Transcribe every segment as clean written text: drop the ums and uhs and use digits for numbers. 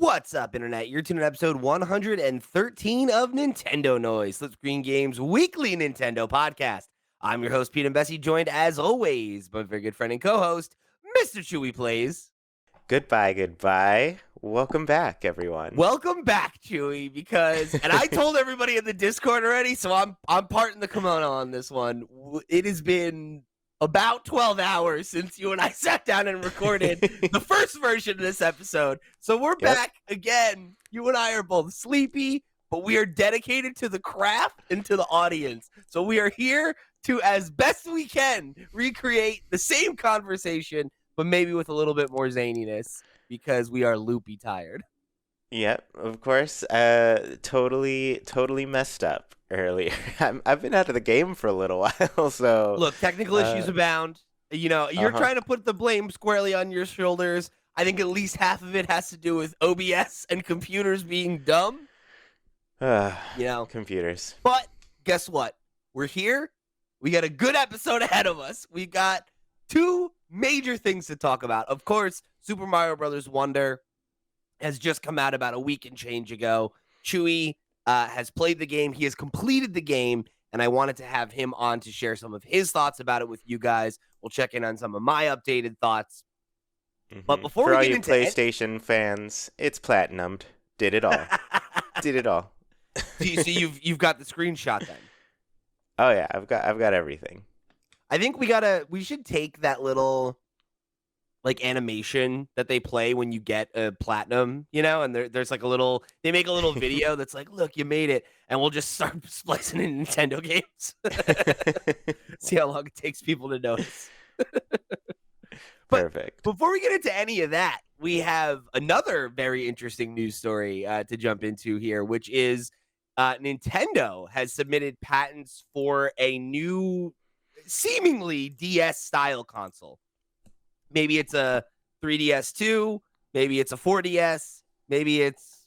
What's up, Internet? You're tuning in episode 113 of Nintendo Noise, Slip Screen Games weekly Nintendo podcast. I'm your host, Pete and Bessie, joined as always by my very good friend and co-host, Mr. Chuy Plays. Goodbye. Welcome back, everyone. Welcome back, Chuy, and I told everybody in the Discord already, so I'm parting the kimono on this one. It has been about 12 hours since you and I sat down and recorded the first version of this episode. So we're back again. You and I are both sleepy, but we are dedicated to the craft and to the audience. So we are here to, as best we can, recreate the same conversation, but maybe with a little bit more zaniness because we are loopy tired. Yep, of course. Totally messed up earlier. I've been out of the game for a little while, so... Look, technical issues abound. You know, you're trying to put the blame squarely on your shoulders. I think at least half of it has to do with OBS and computers being dumb. Computers. But guess what? We're here. We got a good episode ahead of us. We got two major things to talk about. Of course, Super Mario Bros. Wonder has just come out about a week and change ago. Chuy has played the game. He has completed the game, and I wanted to have him on to share some of his thoughts about it with you guys. We'll check in on some of my updated thoughts. Mm-hmm. But before For we all get you into PlayStation fans, it's platinumed. Did it all. Did it all. So you've got the screenshot then. Oh yeah, I've got everything. I think we should take that little like animation that they play when you get a platinum, you know, and there's like they make a little video that's like, look, you made it, and we'll just start splicing in Nintendo games. See how long it takes people to notice. Perfect. Before we get into any of that, we have another very interesting news story to jump into here, which is Nintendo has submitted patents for a new, seemingly DS-style console. Maybe it's a 3DS2, maybe it's a 4DS, maybe it's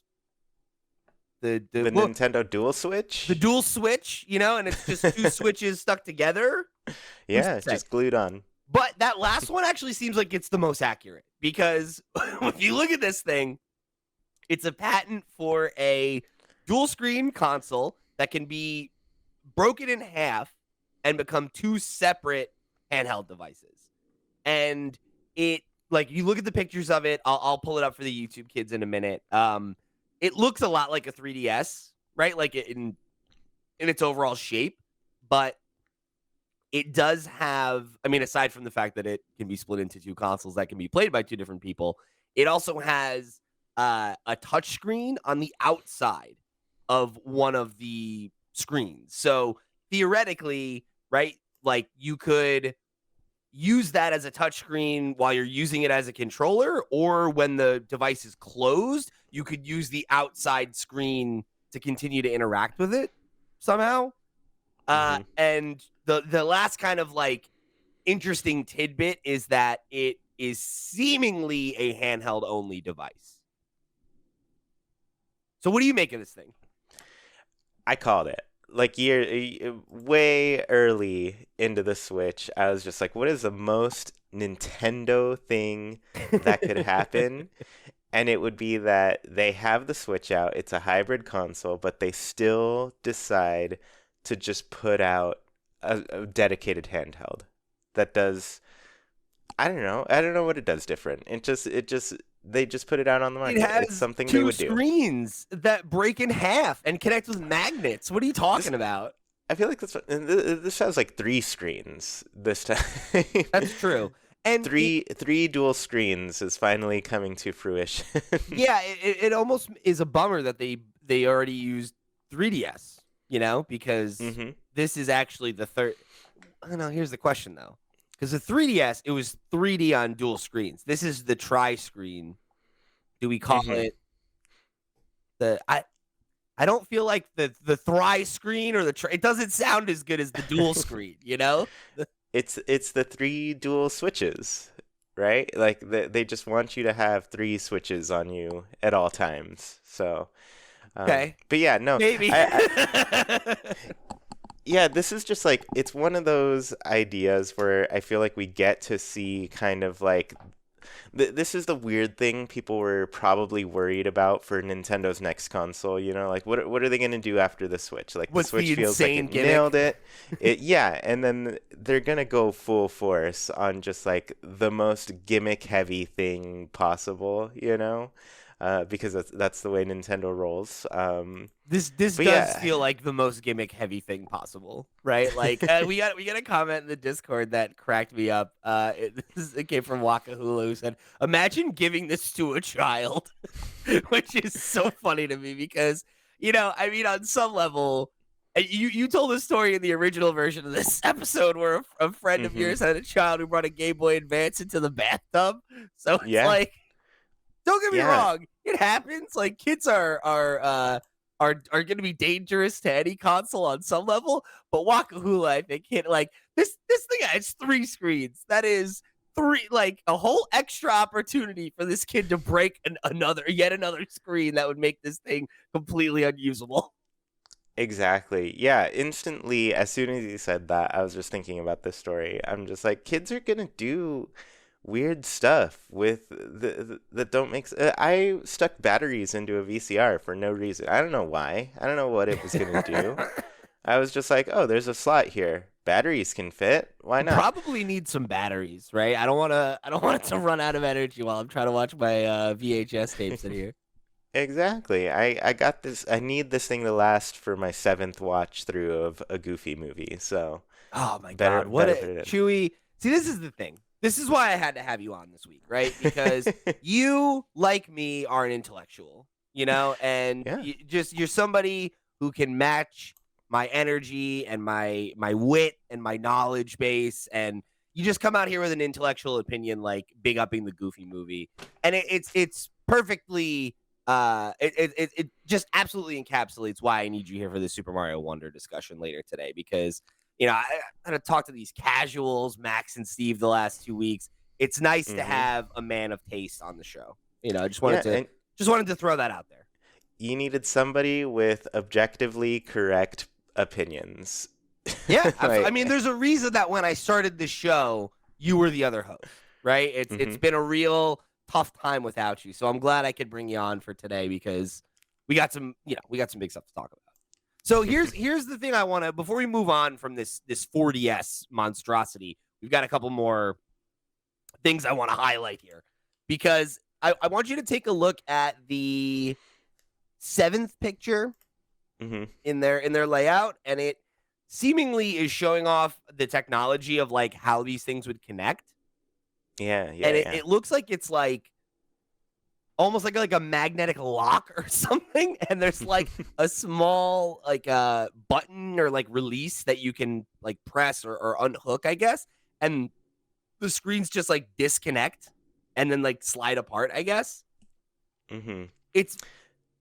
the Nintendo Dual Switch? The Dual Switch, you know, and it's just two switches stuck together. Yeah, it's just glued on. But that last one actually seems like it's the most accurate because if you look at this thing, it's a patent for a dual screen console that can be broken in half and become two separate handheld devices. And it, like, you look at the pictures of it, I'll pull it up for the YouTube kids in a minute. It looks a lot like a 3DS, right? Like in its overall shape, but it does have, I mean, aside from the fact that it can be split into two consoles that can be played by two different people, it also has a touchscreen on the outside of one of the screens. So theoretically, right, like you could use that as a touchscreen while you're using it as a controller, or when the device is closed, you could use the outside screen to continue to interact with it somehow. And the last kind of like interesting tidbit is that it is seemingly a handheld only device. So what do you make of this thing? I called it. Like way early into the Switch, I was just like, what is the most Nintendo thing that could happen? And it would be that they have the Switch out. It's a hybrid console, but they still decide to just put out a dedicated handheld that does, I don't know what it does different. They just put it out on the market. It's something they would do. Two screens that break in half and connect with magnets. What are you talking about? I feel like this has like 3 screens this time. That's true. And three dual screens is finally coming to fruition. Yeah, it almost is a bummer that they already used 3DS, you know, because this is actually the third. I don't know. Here's the question though. Because the 3DS, it was 3D on dual screens. This is the tri-screen. Do we call it the... I don't feel like the tri-screen or it doesn't sound as good as the dual screen, you know? It's the 3 dual switches, right? Like they just want you to have 3 switches on you at all times. So, okay. But yeah, no. Maybe. Yeah, this is just like, it's one of those ideas where I feel like we get to see kind of like this is the weird thing people were probably worried about for Nintendo's next console. You know, like what are they going to do after the Switch? Like the What's Switch the feels like insane it gimmick? nailed it. Yeah, and then they're going to go full force on just like the most gimmick heavy thing possible. You know, because that's the way Nintendo rolls. This But does yeah, feel like the most gimmick heavy thing possible, right? Like we got a comment in the Discord that cracked me up. It came from Wakahula, who said, "Imagine giving this to a child," which is so funny to me because I mean, on some level, you told a story in the original version of this episode where a friend of hmm yours had a child who brought a Game Boy Advance into the bathtub. So it's yeah, like, don't get me yeah. wrong, it happens. Like kids are going to be dangerous to any console on some level, but Wakahula, I think, hit like this thing has 3 screens. That is three, like a whole extra opportunity for this kid to break yet another screen that would make this thing completely unusable. Exactly. Yeah, instantly, as soon as you said that, I was just thinking about this story. I'm just like, kids are gonna do weird stuff with that don't make I stuck batteries into a VCR for no reason. I don't know why. I don't know what it was gonna do. I was just like, oh, there's a slot here. Batteries can fit. Why You not? probably need some batteries, right? I don't want it to run out of energy while I'm trying to watch my VHS tapes in here. Exactly. I got this. I need this thing to last for my seventh watch through of a Goofy movie. So Oh my better God, what better a put it Chewy. See, this is the thing. This is why I had to have you on this week, right? Because in. you, like me, are an intellectual, and Yeah. you're somebody who can match my energy and my wit and my knowledge base, and you just come out here with an intellectual opinion, like big upping the Goofy movie, and it's perfectly. It just absolutely encapsulates why I need you here for the Super Mario Wonder discussion later today because I had to talk to these casuals, Max and Steve, the last 2 weeks. It's nice to hmm have a man of taste on the show. I just wanted Yeah, to and just wanted to throw that out there. you needed somebody with objectively correct opinions. Yeah, absolutely. I mean, Like, there's a reason that when I started the show, you were the other host, right? It's hmm been a real tough time without you. So I'm glad I could bring you on for today because we got some big stuff to talk about. So here's the thing I want to before we move on from this 4DS monstrosity, we've got a couple more things I want to highlight here because I want you to take a look at the seventh picture hmm in their layout, and it seemingly is showing off the technology of like how these things would connect. Yeah, And yeah, it, yeah. it looks like it's like almost like a magnetic lock or something. And there's like a small like button or like release that you can like press or unhook, I guess. And the screens just like disconnect and then like slide apart, I guess. hmm It's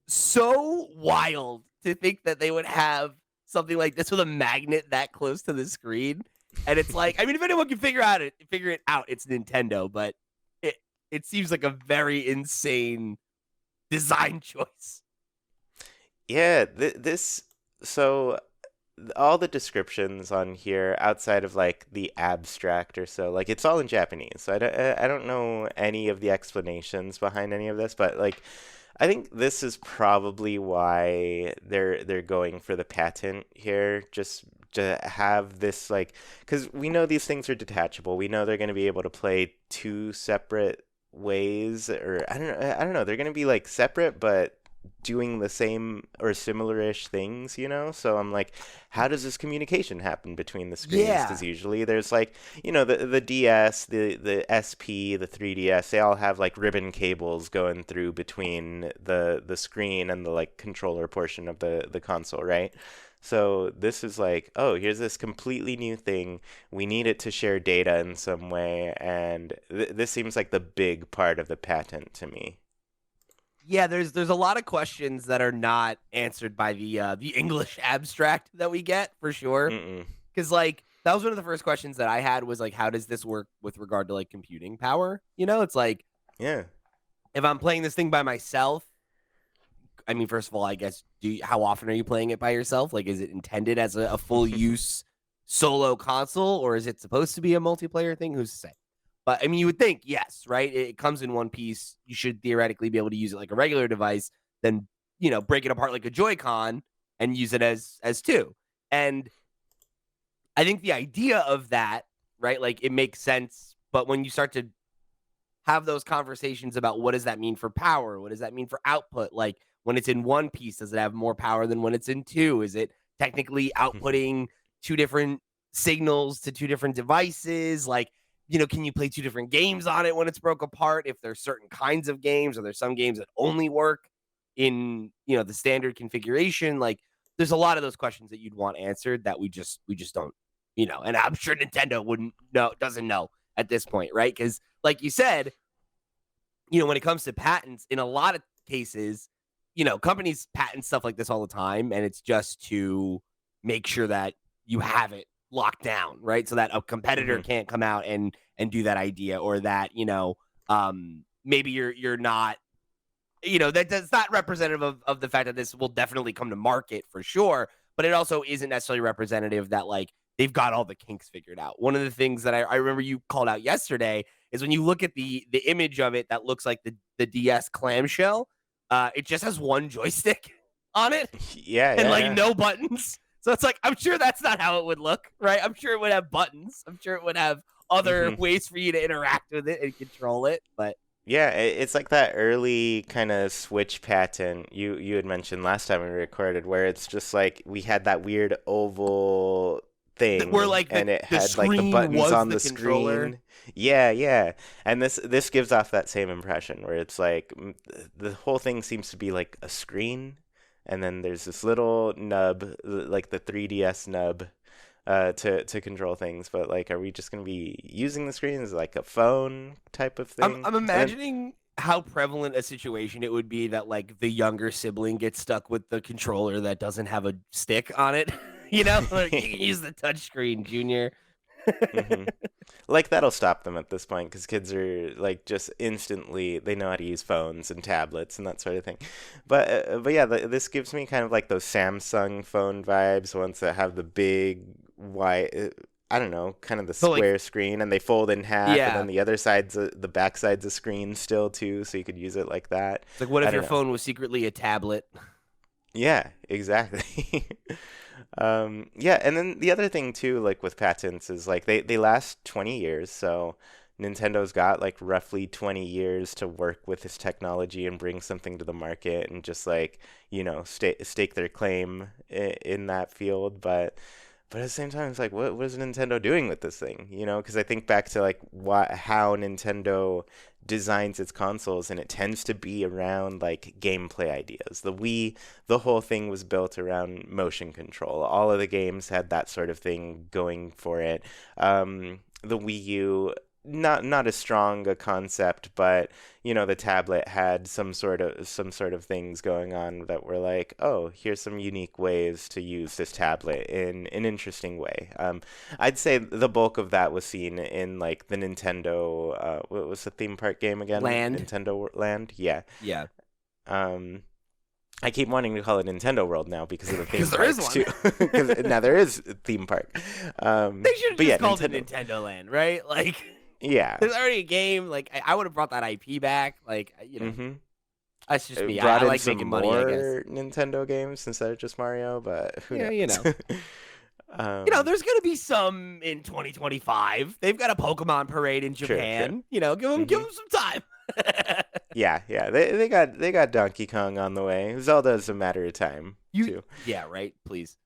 so wild to think that they would have something like this with a magnet that close to the screen. And it's like, I mean, if anyone can figure it out, it's Nintendo, but it it seems like a very insane design choice. Yeah, this so all the descriptions on here outside of like the abstract or so, like it's all in Japanese. So I don't know any of the explanations behind any of this, but like I think this is probably why they're going for the patent here, just to have this like, because we know these things are detachable. We know they're going to be able to play two separate ways, or I don't know. They're going to be like separate, but doing the same or similar-ish things, you know? So I'm like, how does this communication happen between the screens? Because Yeah. usually there's like, the DS, the SP, the 3DS, they all have like ribbon cables going through between the screen and the like controller portion of the console, right? So this is like, oh, here's this completely new thing. We need it to share data in some way, and this seems like the big part of the patent to me. Yeah, there's a lot of questions that are not answered by the English abstract that we get for sure. Mm-mm. Because like that was one of the first questions that I had was like, how does this work with regard to like computing power? It's like Yeah. if I'm playing this thing by myself, I mean, first of all, I guess how often are you playing it by yourself? Like, is it intended as a full use solo console, or is it supposed to be a multiplayer thing? Who's to say? But I mean, you would think, yes, right? It comes in one piece. You should theoretically be able to use it like a regular device, then, break it apart like a Joy-Con and use it as two. And I think the idea of that, right? Like it makes sense. But when you start to have those conversations about what does that mean for power? What does that mean for output? Like when it's in one piece, does it have more power than when it's in two? Is it technically outputting two different signals to two different devices? Like, can you play two different games on it when it's broke apart? If there's certain kinds of games, or there's some games that only work in, the standard configuration. Like there's a lot of those questions that you'd want answered that we just don't, and I'm sure Nintendo doesn't know at this point, right? Because like you said, when it comes to patents, in a lot of cases, companies patent stuff like this all the time, and it's just to make sure that you have it locked down, right? So that a competitor Hmm. can't come out and do that idea, or that maybe you're not, that's not representative of the fact that this will definitely come to market for sure, but it also isn't necessarily representative that like they've got all the kinks figured out. One of the things that I remember you called out yesterday is when you look at the image of it that looks like the DS clamshell, it just has one joystick on it Yeah, and yeah, like yeah. no buttons. So it's like I'm sure that's not how it would look, right? I'm sure it would have buttons. I'm sure it would have other Hmm. ways for you to interact with it and control it, but Yeah, it's like that early kind of Switch patent you had mentioned last time we recorded, where it's just like we had that weird oval where thing, like and it the had like the screen buttons was on the the controller. screen. Yeah, yeah. And this gives off that same impression where it's like the whole thing seems to be like a screen, and then there's this little nub, like the 3DS nub, to control things. But like, are we just gonna be using the screen as like a phone type of I'm thing? I'm And then imagining how prevalent a situation it would be that like the younger sibling gets stuck with the controller that doesn't have a stick on it. Like you can use the touchscreen, Junior. hmm Like that'll stop them at this point because kids are like just instantly they know how to use phones and tablets and that sort of thing. But yeah, this gives me kind of like those Samsung phone vibes, ones that have the big wide. I don't know, kind of the So like, square screen, and they fold in half, and yeah, then the other the back side's a screen still too, so you could use it like that. it's like what I if don't your know. phone was secretly a tablet? Yeah, exactly. Yeah, and then the other thing too, like with patents, is like they last 20 years, so Nintendo's got like roughly 20 years to work with this technology and bring something to the market and just like, stake their claim in that field. But at the same time, it's like, what is Nintendo doing with this thing? Because I think back to like how Nintendo designs its consoles, and it tends to be around like gameplay ideas. The Wii, the whole thing was built around motion control. All of the games had that sort of thing going for it. The Wii U, not as strong a concept, but the tablet had some sort of things going on that were like, oh, here's some unique ways to use this tablet in an interesting way. I'd say the bulk of that was seen in like the Nintendo. What was the theme park game again? Land. Nintendo Land. Yeah. Yeah, Um, I keep wanting to call it Nintendo World now because of the because theme there is parks one. too. Because now there is a theme park. They should have But yeah, just called it Nintendo. Nintendo Land, right? Like, Yeah. there's already a game. Like, I would have brought that IP back. Like, Mm-hmm. that's just me. I Brought in like some making money, I guess. more Nintendo games instead of just Mario, but who Yeah, knows? Um, there's gonna be some in 2025. They've got a Pokemon parade in true, true. Japan. Give Hmm. them some time. Yeah, yeah. They got Donkey Kong on the way. Zelda's a matter of time you, too. yeah, right. Please,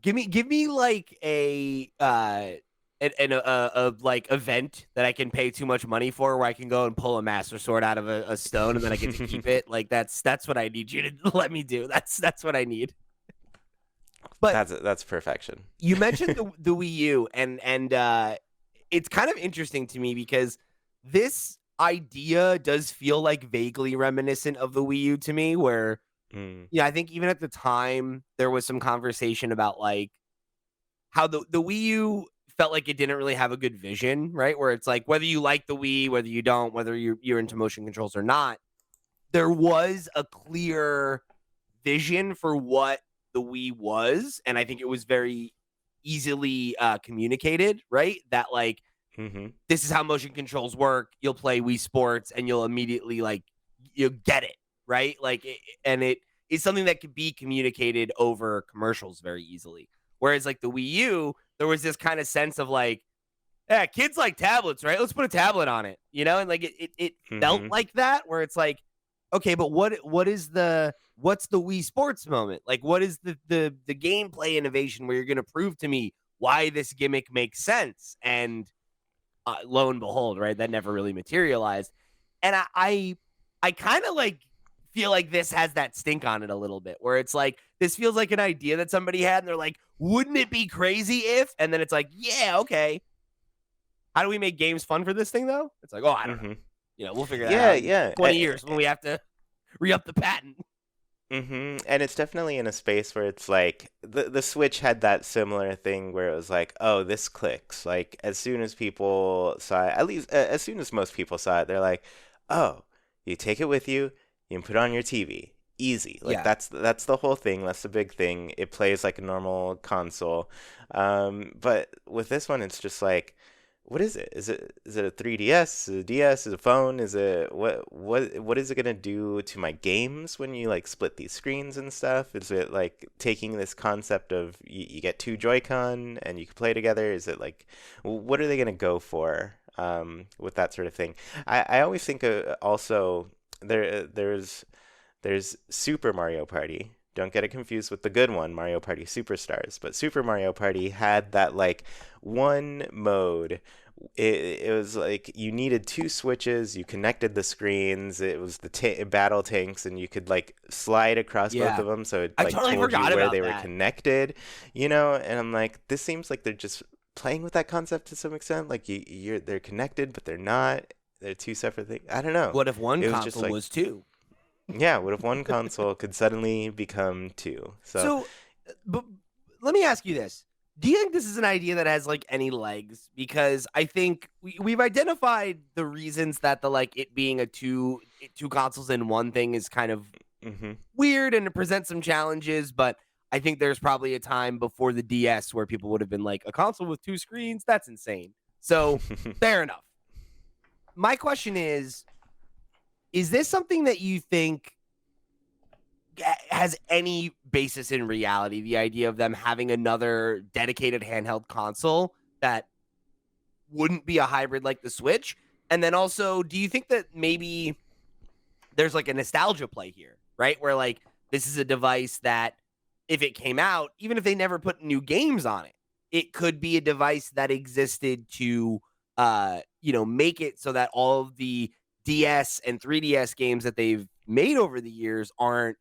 give me like a like event that I can pay too much money for, where I can go and pull a Master Sword out of a stone and then I get to keep it. Like that's what I need you to let me do. That's what I need. But That's perfection. you mentioned the Wii U, and it's kind of interesting to me because this idea does feel like vaguely reminiscent of the Wii U to me, where Mm, I think even at the time there was some conversation about like how the Wii U felt like it didn't really have a good vision, right? Where it's like whether you like the Wii, whether you don't, whether you're into motion controls or not, there was a clear vision for what the Wii was, and I think it was very easily communicated, right? That like Mm-hmm. this is how motion controls work. You'll play Wii Sports and you'll immediately like you'll get it, right? And it is something that could be communicated over commercials very easily. Whereas like the Wii U, there was this kind of sense of like, yeah, kids like tablets, right? Let's put a tablet on it, and like it felt Mm-hmm. like that, where it's like, okay, but what's the Wii Sports moment? Like, what is the gameplay innovation where you're going to prove to me why this gimmick makes sense? And lo and behold, right, that never really materialized. And I kind of like feel like this has that stink on it a little bit, where it's like this feels like an idea that somebody had, and they're like, wouldn't it be crazy if? And then it's like, yeah, okay. How do we make games fun for this thing though? It's like, oh, I don't know. Mm-hmm. We'll figure that Yeah, out in yeah. 20 years when we have to re-up the patent. Mm-hmm. And it's definitely in a space where it's like the Switch had that similar thing where it was like, oh, this clicks. Like as soon as people saw it, at least as soon as most people saw it, they're like, oh, you take it with you, you can put it on your TV. Easy. Like Yeah. that's the whole thing. That's the big thing. It plays like a normal console. But with this one, it's just like, what is it? Is it a 3DS? Is it a DS? Is it a phone? Is it what is it gonna do to my games when you like split these screens and stuff? Is it like taking this concept of you get two Joy-Con and you can play together? Is it like what are they gonna go for with that sort of thing? I always think also there's Super Mario Party. Don't get it confused with the good one, Mario Party Superstars. But Super Mario Party had that like one mode. It was like you needed two switches. You connected the screens. It was the battle tanks, and you could like slide across both Yeah. of them. So it I like totally told you forgot where about they were that. connected, you know. And I'm like, this seems like they're just playing with that concept to some extent. Like they're connected, but they're not. They're two separate things. I don't know. What if one It was just console like was two? yeah, what if one console could suddenly become two? So, So, but let me ask you this. Do you think this is an idea that has like any legs? Because I think we've identified the reasons that the like it being a two consoles in one thing is kind of hmm weird and it presents some challenges, but I think there's probably a time before the DS where people would have been like, a console with two screens? That's insane. So, fair enough. My question is this something that you think has any basis in reality? The idea of them having another dedicated handheld console that wouldn't be a hybrid like the Switch? And then also, do you think that maybe there's like a nostalgia play here, right? Where like this is a device that if it came out, even if they never put new games on it, it could be a device that existed to make it so that all of the DS and 3DS games that they've made over the years aren't,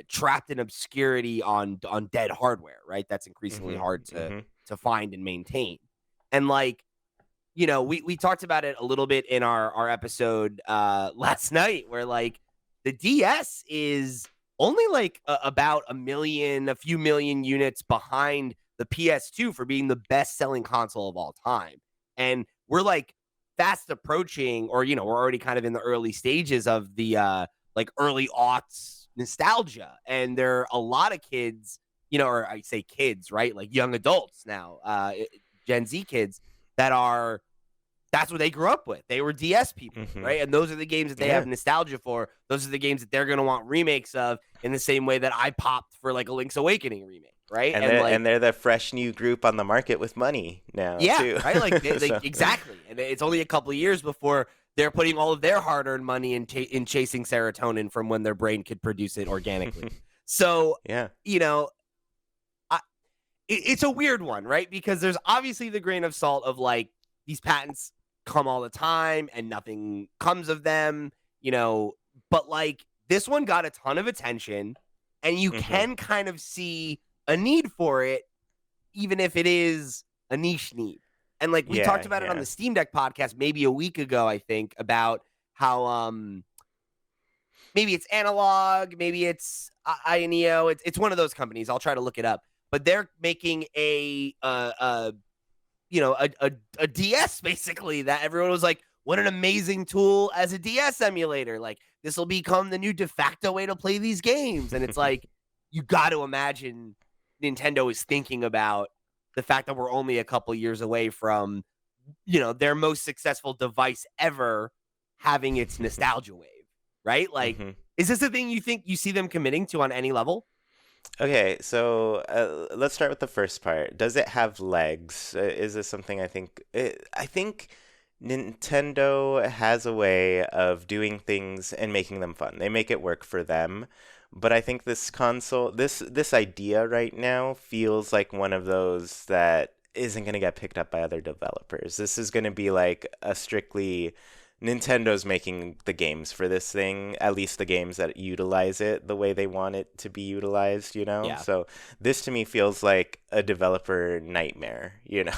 trapped in obscurity on dead hardware, right? That's increasingly hmm hard hmm to find and maintain. And like, we talked about it a little bit in our episode last night, where like the DS is only like about a few million units behind the PS2 for being the best selling console of all time. And we're like fast approaching, or we're already kind of in the early stages of the like early aughts nostalgia. And there are a lot of kids, or I say kids, right? Like young adults now, Gen Z kids that's what they grew up with. They were DS people, hmm right? And those are the games that they have Yeah. nostalgia for. Those are the games that they're going to want remakes of, in the same way that I popped for like a Link's Awakening remake, right? And And like, they're the fresh new group on the market with money now yeah, too. right? Like, So, exactly. And it's only a couple of years before they're putting all of their hard-earned money in chasing serotonin from when their brain could produce it organically. So, yeah. you know, I, it's a weird one, right? Because there's obviously the grain of salt of like these patents come all the time and nothing comes of them, but like this one got a ton of attention and you hmm can kind of see a need for it, even if it is a niche need. And like we talked Yeah, about it on yeah. the Steam Deck podcast maybe a week ago, I think, about how maybe it's Analog, maybe it's Ioneo. It's one of those companies. I'll try to look it up. But they're making a DS basically that everyone was like, what an amazing tool as a DS emulator. Like this will become the new de facto way to play these games. And it's like, you got to imagine Nintendo is thinking about the fact that we're only a couple years away from their most successful device ever having its nostalgia wave, right? Like, hmm is this a thing you think you see them committing to on any level? Okay, so let's start with the first part. Does it have legs? Is this something I think Nintendo has a way of doing things and making them fun. They make it work for them. But I think this console, this idea right now feels like one of those that isn't going to get picked up by other developers. This is going to be like a strictly Nintendo's making the games for this thing, at least the games that utilize it the way they want it to be utilized, you know? Yeah. So this to me feels like a developer nightmare, you know?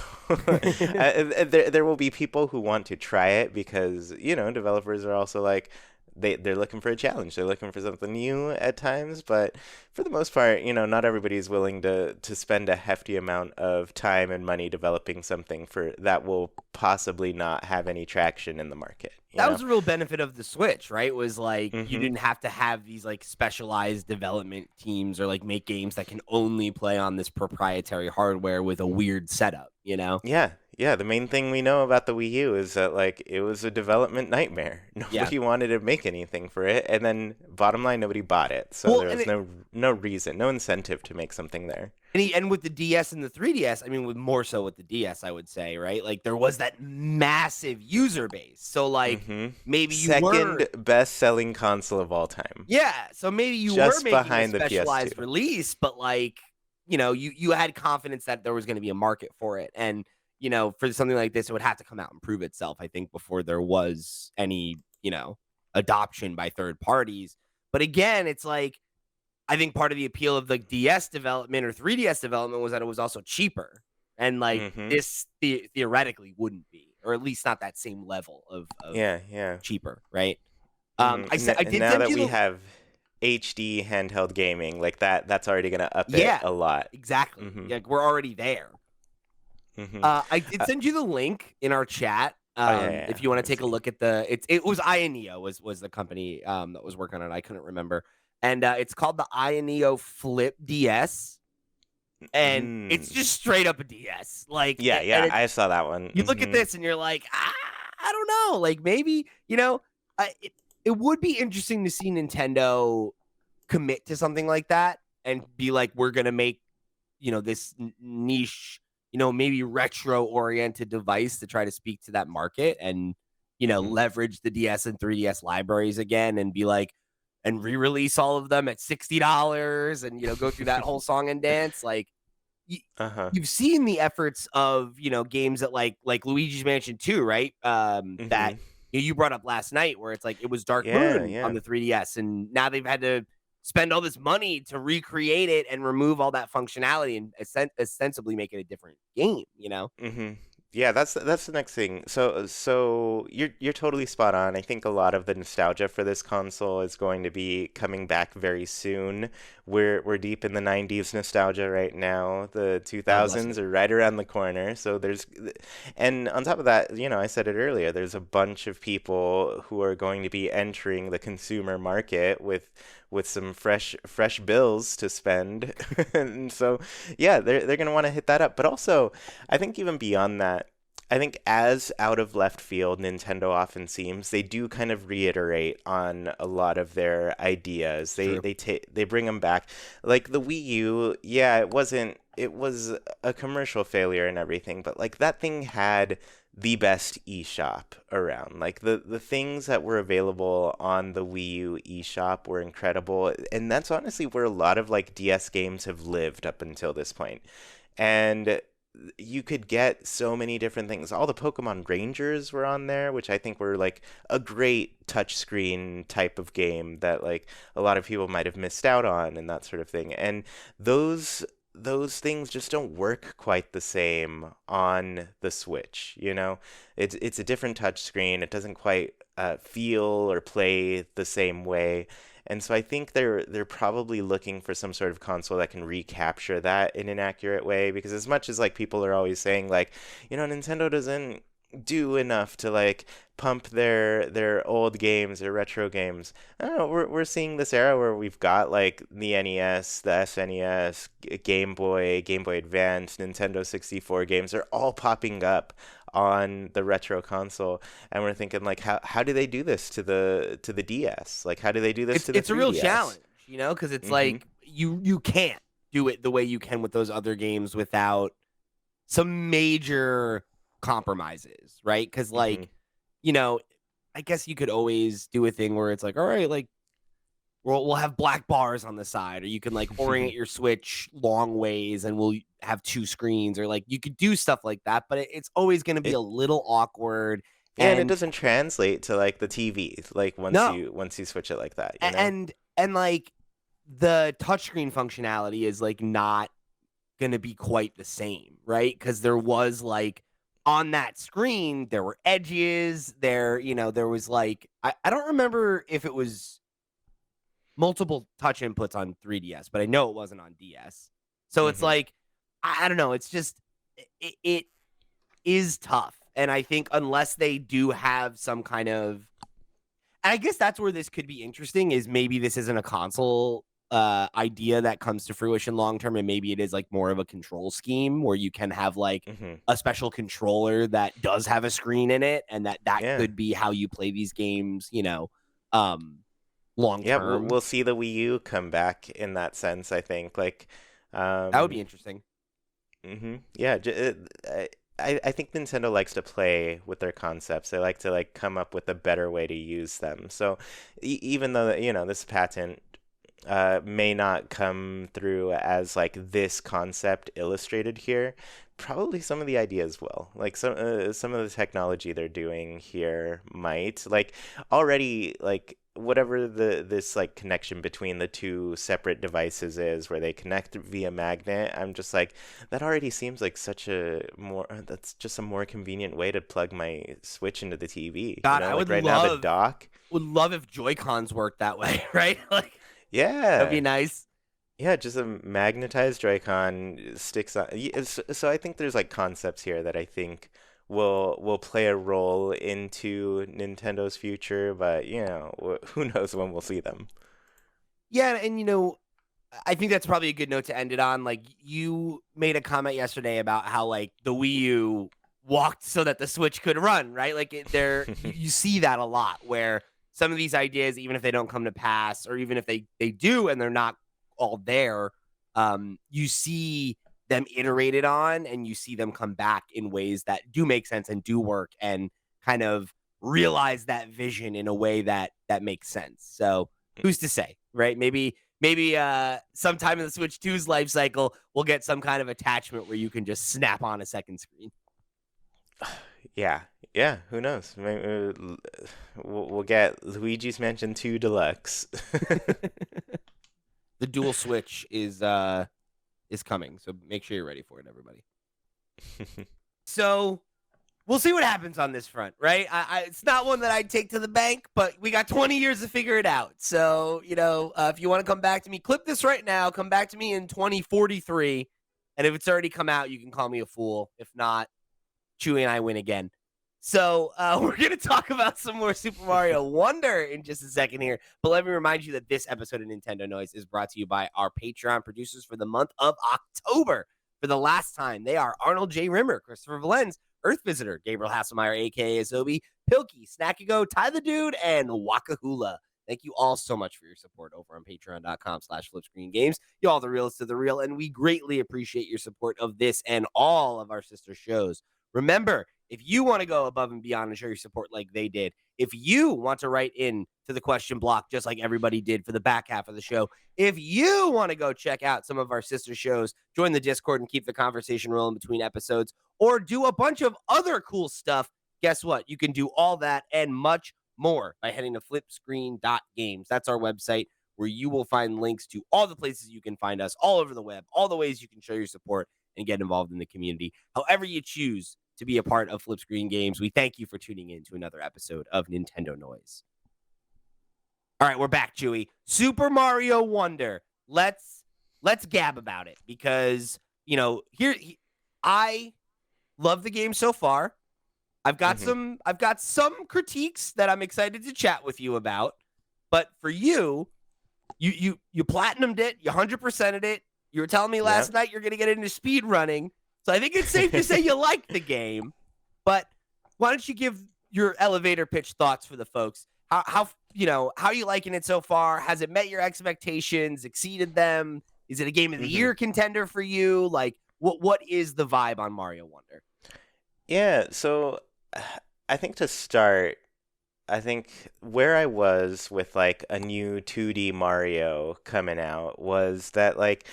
There will be people who want to try it because, developers are also like, they're looking for a challenge. They're looking for something new at times, but for the most part, not everybody's willing to spend a hefty amount of time and money developing something for that will possibly not have any traction in the market, you That know? was a real benefit of the Switch, right? Was like you hmm didn't have to have these like specialized development teams or like make games that can only play on this proprietary hardware with a weird setup, you know? Yeah, yeah. The main thing we know about the Wii U is that like it was a development nightmare. Yeah. Nobody wanted to make anything for it, and then bottom line, nobody bought it. So Well, there was no reason, no incentive to make something there. and with the DS and the 3DS, I mean, with more so with the DS, I would say, right? Like there was that massive user base. So like hmm maybe you were, Second best-selling console of all time, yeah. So maybe you were just making a behind the specialized PS2. release, but like you had confidence that there was going to be a market for it, and for something like this, it would have to come out and prove itself. I think before there was any adoption by third parties. But again, it's like I think part of the appeal of the DS development or 3DS development was that it was also cheaper. And like hmm this theoretically wouldn't be, or at least not that same level of Yeah, yeah. cheaper, right? hmm I And, said I and did now send that you we the have HD handheld gaming, like that's already gonna up it yeah, a lot. exactly. hmm Like we're already there. hmm I did send you the link in our chat. Oh yeah, yeah, If yeah. you want Let to me take a see. look at it was Ioneo was the company that was working on it. I couldn't remember. And it's called the Ioneo Flip DS. And it's Mm. just straight up a DS. Like, Yeah, and yeah, I saw that one. you look at this and you're like, I don't know. Like, maybe, it would be interesting to see Nintendo commit to something like that and be like, we're going to make, this niche, maybe retro oriented device to try to speak to that market and, hmm leverage the DS and 3DS libraries again and be like, and re-release all of them at $60 and go through that whole song and dance like Uh-huh. you've seen the efforts of games that like Luigi's Mansion 2, right? That hmm you brought up last night where it's like it was Dark Yeah, Moon on yeah. the 3DS and now they've had to spend all this money to recreate it and remove all that functionality and ostensibly make it a different game. hmm Yeah, that's the next thing. So you're totally spot on. I think a lot of the nostalgia for this console is going to be coming back very soon. We're deep in the 90s nostalgia right now. The God bless it. 2000s are right around the corner. And on top of that, I said it earlier, there's a bunch of people who are going to be entering the consumer market with some fresh bills to spend. And so yeah, they're going to want to hit that up. But also, I think even beyond that, I think as out of left field Nintendo often seems, they do kind of reiterate on a lot of their ideas. True. They bring them back. Like the Wii U, yeah, it was a commercial failure and everything, but like that thing had the best eShop around. Like the things that were available on the Wii U eShop were incredible, and that's honestly where a lot of like DS games have lived up until this point. And you could get so many different things. All the Pokemon Rangers were on there, which I think were like a great touchscreen type of game that like a lot of people might have missed out on and that sort of thing. And those things just don't work quite the same on the Switch, you know? It's a different touchscreen. It doesn't quite feel or play the same way. And so I think they're probably looking for some sort of console that can recapture that in an accurate way because as much as like people are always saying like, Nintendo doesn't do enough to like pump their old games or retro games. I don't know, we're seeing this era where we've got like the NES, the SNES, Game Boy, Game Boy Advance, Nintendo 64 games are all popping up on the retro console, and we're thinking like, how do they do this to the DS? Like, how do they do this to the It's a real 3DS? challenge, because it's Mm-hmm. like you can't do it the way you can with those other games without some major compromises, right? Because Mm-hmm. you know, I guess you could always do a thing where it's like, all right, like we'll have black bars on the side, or you can like orient your Switch long ways, and we'll have two screens, or like you could do stuff like that. But it's always going to be It a little awkward, Yeah, and it and doesn't translate to like the TV, like no, once you switch it like that, you know? and like the touchscreen functionality is like not going to be quite the same, right? Because there was like on that screen, there were edges there, there was like, I don't remember if it was multiple touch inputs on 3DS, but I know it wasn't on DS. So it's Mm-hmm. like, I don't know. It's just, it is tough. And I think unless they do have some kind of, and I guess that's where this could be interesting, is maybe this isn't a console idea that comes to fruition long term, and maybe it is like more of a control scheme where you can have like Mm-hmm. a special controller that does have a screen in it, and that Yeah. could be how you play these games, um, long Yeah, we'll term. we'll see the Wii U come back in that sense, I think. Like, That would be um, interesting. yeah, I think Nintendo likes to play with their concepts. They like to like come up with a better way to use them. So even though, this patent may not come through as like this concept illustrated here, probably some of the ideas will. Like some of the technology they're doing here might like already like whatever this like connection between the two separate devices is where they connect via magnet. I'm just like that already seems like that's just a more convenient way to plug my Switch into the TV. God, I Like right now the dock. would love if Joy-Cons worked that way, right? Like that'd be Yeah. nice. Yeah, just a magnetized Joy-Con sticks on. So I think there's like concepts here that I think will play a role into Nintendo's future, but who knows when we'll see them. Yeah, and I think that's probably a good note to end it on. Like, you made a comment yesterday about how like the Wii U walked so that the Switch could run, right? Like you see that a lot where some of these ideas, even if they don't come to pass, or even if they do and they're not all there, you see them iterated on, and you see them come back in ways that do make sense and do work, and kind of realize that vision in a way that makes sense. So who's to say, right? Maybe sometime in the Switch 2's life cycle, we'll get some kind of attachment where you can just snap on a second screen. Yeah, yeah, who knows? Maybe, we'll get Luigi's Mansion 2 Deluxe. The dual Switch is coming, so make sure you're ready for it, everybody. So we'll see what happens on this front, right? It's not one that I'd take to the bank, but we got 20 years to figure it out. So, if you want to come back to me, clip this right now, come back to me in 2043. And if it's already come out, you can call me a fool. If not, Chuy and I win again. So we're going to talk about some more Super Mario Wonder in just a second here. But let me remind you that this episode of Nintendo Noise is brought to you by our Patreon producers for the month of October. For the last time, they are Arnold J. Rimmer, Christopher Valenz, Earth Visitor, Gabriel Hasselmeyer, a.k.a. Azobi, Pilkey, Snackago, Ty the Dude, and Wakahula. Thank you all so much for your support over on patreon.com/flipscreengames. You all the realest of the real, and we greatly appreciate your support of this and all of our sister shows. Remember, if you want to go above and beyond and show your support like they did, if you want to write in to the question block just like everybody did for the back half of the show, if you want to go check out some of our sister shows, join the Discord and keep the conversation rolling between episodes, or do a bunch of other cool stuff, guess what? You can do all that and much more by heading to flipscreen.games. That's our website where you will find links to all the places you can find us all over the web, all the ways you can show your support and get involved in the community. However you choose to be a part of Flip Screen Games, we thank you for tuning in to another episode of Nintendo Noise. All right, we're back, Chewy. Super Mario Wonder. Let's gab about it, because I love the game so far. I've got some critiques that I'm excited to chat with you about. But for you platinumed it, you 100%ed it. You were telling me last night you're going to get into speed running. So I think it's safe to say you like the game. But why don't you give your elevator pitch thoughts for the folks? How you liking it so far? Has it met your expectations? Exceeded them? Is it a game of the Mm-hmm. year contender for you? Like, what is the vibe on Mario Wonder? Yeah, so I think to start, I think where I was with like a new 2D Mario coming out was that like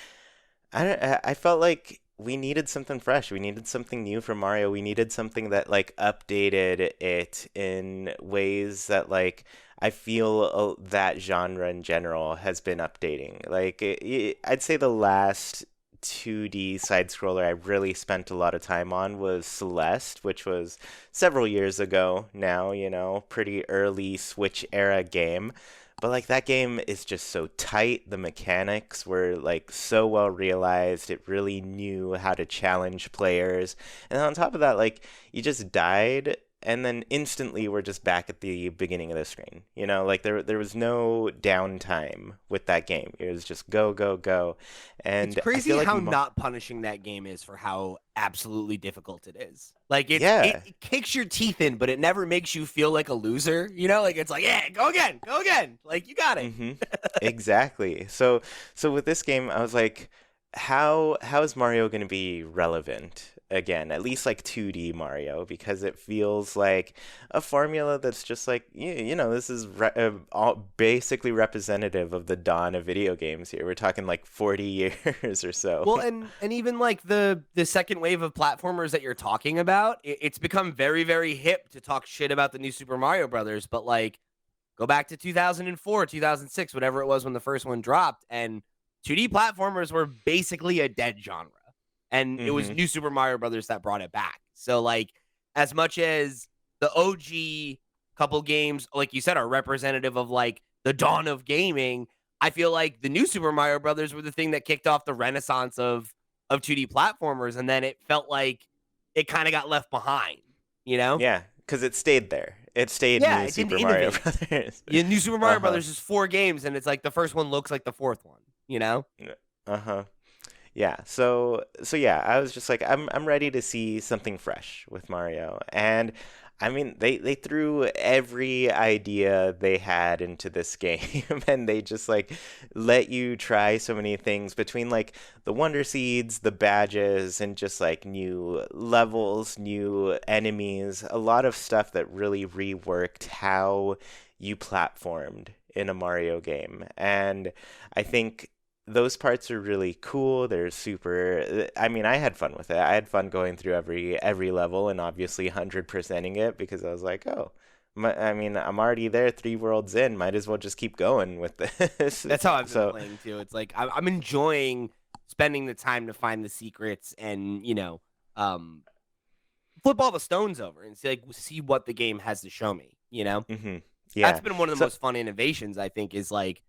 I felt like we needed something fresh. We needed something new from Mario. We needed something that like updated it in ways that like I feel that genre in general has been updating. Like I'd say the last 2D side scroller I really spent a lot of time on was Celeste, which was several years ago now, pretty early Switch era game. But like that game is just so tight. The mechanics were like so well realized. It really knew how to challenge players. And on top of that, like you just died and then instantly we're just back at the beginning of the screen. Like there was no downtime with that game. It was just go, go, go. It's And I crazy feel like how not punishing that game is for how absolutely difficult it is. Like yeah. it kicks your teeth in, but it never makes you feel like a loser. Like it's like, yeah, go again, go again. Like you got it. Mm-hmm. Exactly. So with this game, I was like, how is Mario going to be relevant again? At least like 2D Mario, because it feels like a formula that's just like this is basically representative of the dawn of video games here. We're talking like 40 years or so. Well, and even like the second wave of platformers that you're talking about, it's become very, very hip to talk shit about the new Super Mario Brothers, but like go back to 2004, 2006, whatever it was when the first one dropped, and 2D platformers were basically a dead genre. And it was Mm-hmm. New Super Mario Brothers that brought it back. So, like, as much as the OG couple games, like you said, are representative of like the dawn of gaming, I feel like the New Super Mario Brothers were the thing that kicked off the renaissance of 2D platformers, and then it felt like it kind of got left behind, you know? Yeah, because it stayed there. It stayed Yeah, New it didn't Super Mario innovate. Brothers. Yeah, New Super Mario Uh-huh. Brothers is 4 games, and it's like the first one looks like the fourth one, you know? Uh-huh. Yeah, so yeah, I was just like, I'm ready to see something fresh with Mario. And I mean, they threw every idea they had into this game and they just like let you try so many things between like the Wonder Seeds, the badges, and just like new levels, new enemies, a lot of stuff that really reworked how you platformed in a Mario game. And I think those parts are really cool. They're super. I mean, I had fun with it. I had fun going through every level and obviously 100%ing it because I was like, oh, I mean, I'm already there, 3 worlds in. Might as well just keep going with this. That's how I've been So, playing too. It's like I'm enjoying spending the time to find the secrets and um, flip all the stones over and see what the game has to show me. That's yeah. been one of the So, most fun innovations. I think is like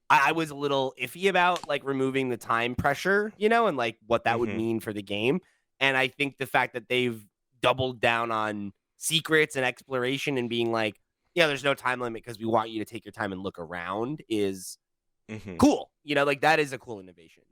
I was a little iffy about like removing the time pressure, and like what that would hmm mean for the game. And I think the fact that they've doubled down on secrets and exploration and being like, yeah, there's no time limit because we want you to take your time and look around is hmm cool. Like that is a cool innovation.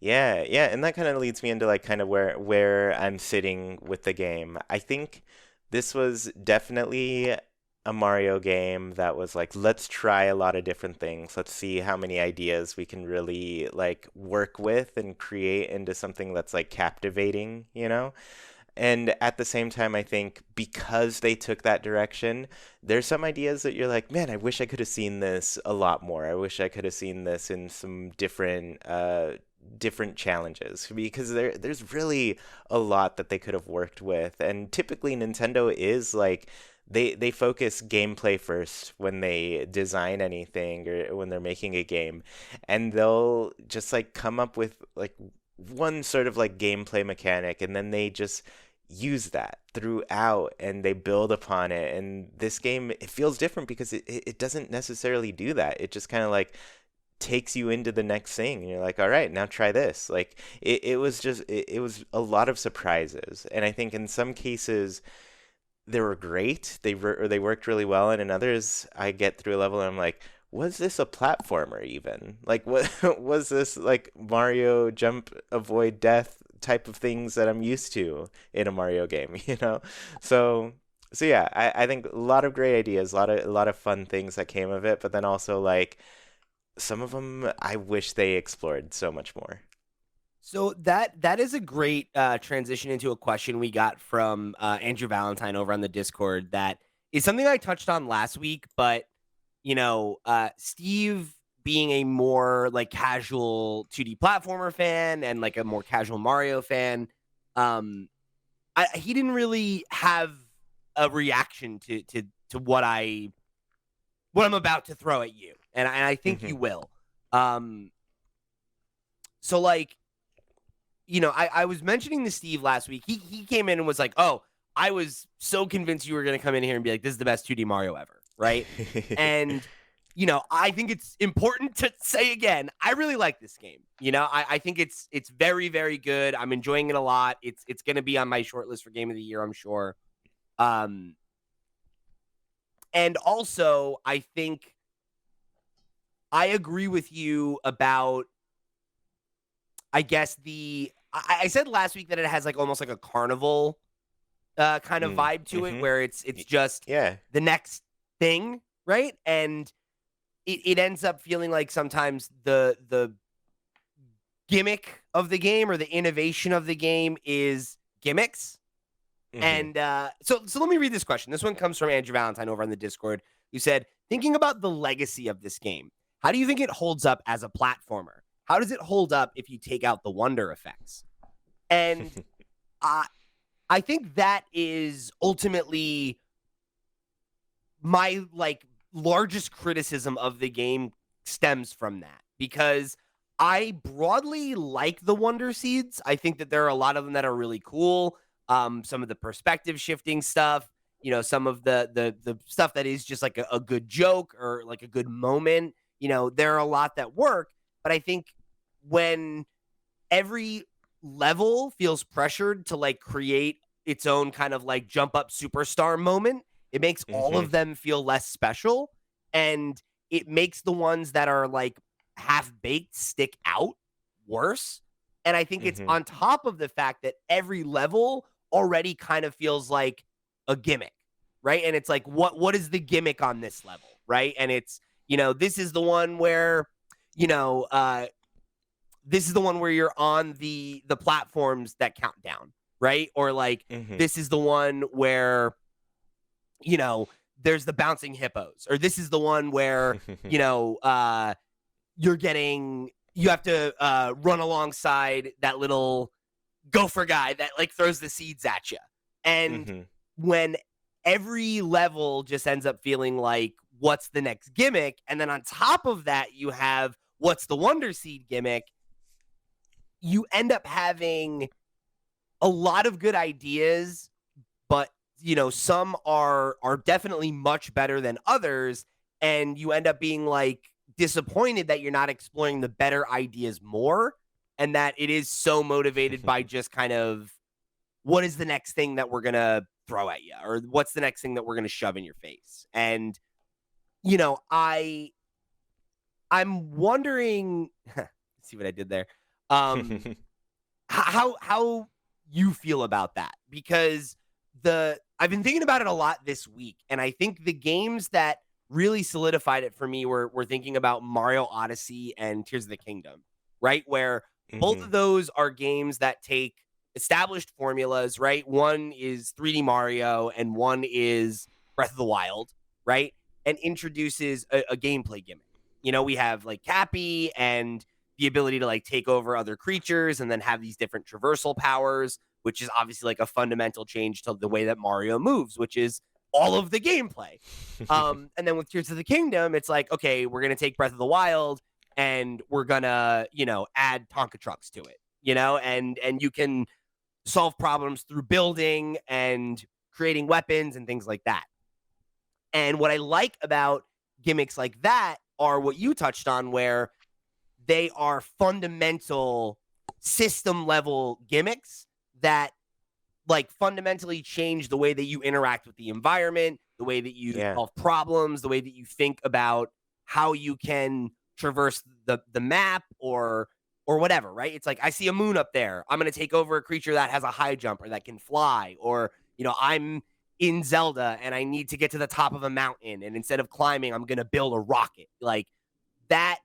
Yeah, yeah, and that kind of leads me into like kind of where I'm sitting with the game. I think this was definitely a Mario game that was like, let's try a lot of different things. Let's see how many ideas we can really like work with and create into something that's like captivating. And at the same time, I think because they took that direction, there's some ideas that you're like, man, I wish I could have seen this a lot more. I wish I could have seen this in some different challenges because there's really a lot that they could have worked with. And typically Nintendo is like they focus gameplay first when they design anything or when they're making a game. And they'll just like come up with like one sort of like gameplay mechanic and then they just use that throughout and they build upon it. And this game, it feels different because it doesn't necessarily do that. It just kind of like takes you into the next thing and you're like, all right, now try this. Like it was a lot of surprises. And I think in some cases they were great. They worked really well, and in others I get through a level and I'm like, was this a platformer even? Like what was this like Mario jump avoid death type of things that I'm used to in a Mario game, So yeah, I think a lot of great ideas, a lot of fun things that came of it, but then also like some of them I wish they explored so much more. So that is a great transition into a question we got from Andrew Valentine over on the Discord. That is something I touched on last week, but Steve being a more like casual 2D platformer fan and like a more casual Mario fan, he didn't really have a reaction to what I'm about to throw at you, and I think Hmm. you will. Um, so like I was mentioning to Steve last week. He came in and was like, "Oh, I was so convinced you were going to come in here and be like, this is the best 2D Mario ever, right?" And I think it's important to say again, I really like this game. I think it's very, very good. I'm enjoying it a lot. It's going to be on my short list for Game of the Year, I'm sure. Um, and also, I think I agree with you about, I guess I said last week that it has like almost like a carnival kind of Mm. vibe to it, Hmm. where it's just Yeah. the next thing, right? And it ends up feeling like sometimes the gimmick of the game or the innovation of the game is gimmicks. Hmm. And so let me read this question. This one comes from Andrew Valentine over on the Discord. You said, thinking about the legacy of this game, how do you think it holds up as a platformer? How does it hold up if you take out the wonder effects? And I I think that is ultimately my like largest criticism of the game stems from that, because I broadly like the wonder seeds. I think that there are a lot of them that are really cool. Some of the perspective shifting stuff, some of the stuff that is just like a good joke or like a good moment. There are a lot that work, but I think when every level feels pressured to like create its own kind of like jump up superstar moment, it makes all Hmm. of them feel less special, and it makes the ones that are like half baked stick out worse. And I think it's Hmm. on top of the fact that every level already kind of feels like a gimmick, right? And it's like what is the gimmick on this level, right? And it's this is the one where you know this is the one where you're on the platforms that count down, right? Or like Hmm. this is the one where you know there's the bouncing hippos, or this is the one where you know you have to run alongside that little gopher guy that like throws the seeds at you. And Hmm. when every level just ends up feeling like what's the next gimmick, and then on top of that you have what's the wonder seed gimmick, you end up having a lot of good ideas, but some are definitely much better than others, and you end up being like disappointed that you're not exploring the better ideas more, and that it is so motivated by just kind of what is the next thing that we're gonna throw at you, or what's the next thing that we're gonna shove in your face. And you know I I'm wondering see what I did there. um how you feel about that, because the I've been thinking about it a lot this week, and I think the games that really solidified it for me were thinking about Mario Odyssey and Tears of the Kingdom, right? Where both Hmm. of those are games that take established formulas, right? One is 3D Mario and one is Breath of the Wild, right? And introduces a gameplay gimmick. We have like Cappy and the ability to like take over other creatures and then have these different traversal powers, which is obviously like a fundamental change to the way that Mario moves, which is all of the gameplay. And then with Tears of the Kingdom, it's like, okay, we're gonna take Breath of the Wild and we're gonna, add Tonka trucks to it, and you can solve problems through building and creating weapons and things like that. And what I like about gimmicks like that are what you touched on, where they are fundamental system level gimmicks that like fundamentally change the way that you interact with the environment, the way that you Yeah. solve problems, the way that you think about how you can traverse the map, or whatever, right? It's like I see a moon up there. I'm going to take over a creature that has a high jump or that can fly, or I'm in Zelda and I need to get to the top of a mountain, and instead of climbing, I'm going to build a rocket. Like that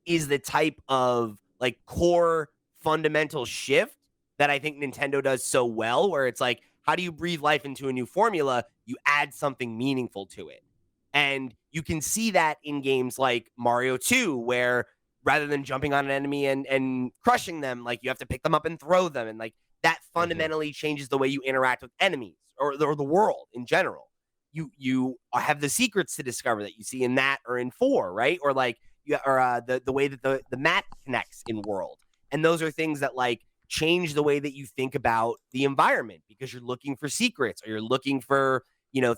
is the type of like core fundamental shift that I think Nintendo does so well, where it's like, how do you breathe life into a new formula? You add something meaningful to it. And you can see that in games like Mario 2, where rather than jumping on an enemy and crushing them, like you have to pick them up and throw them. And like that Hmm. fundamentally changes the way you interact with enemies or the world in general. You have the secrets to discover that you see in that or in 4, right? Or like the way that the map connects in world. And those are things that like change the way that you think about the environment, because you're looking for secrets or you're looking for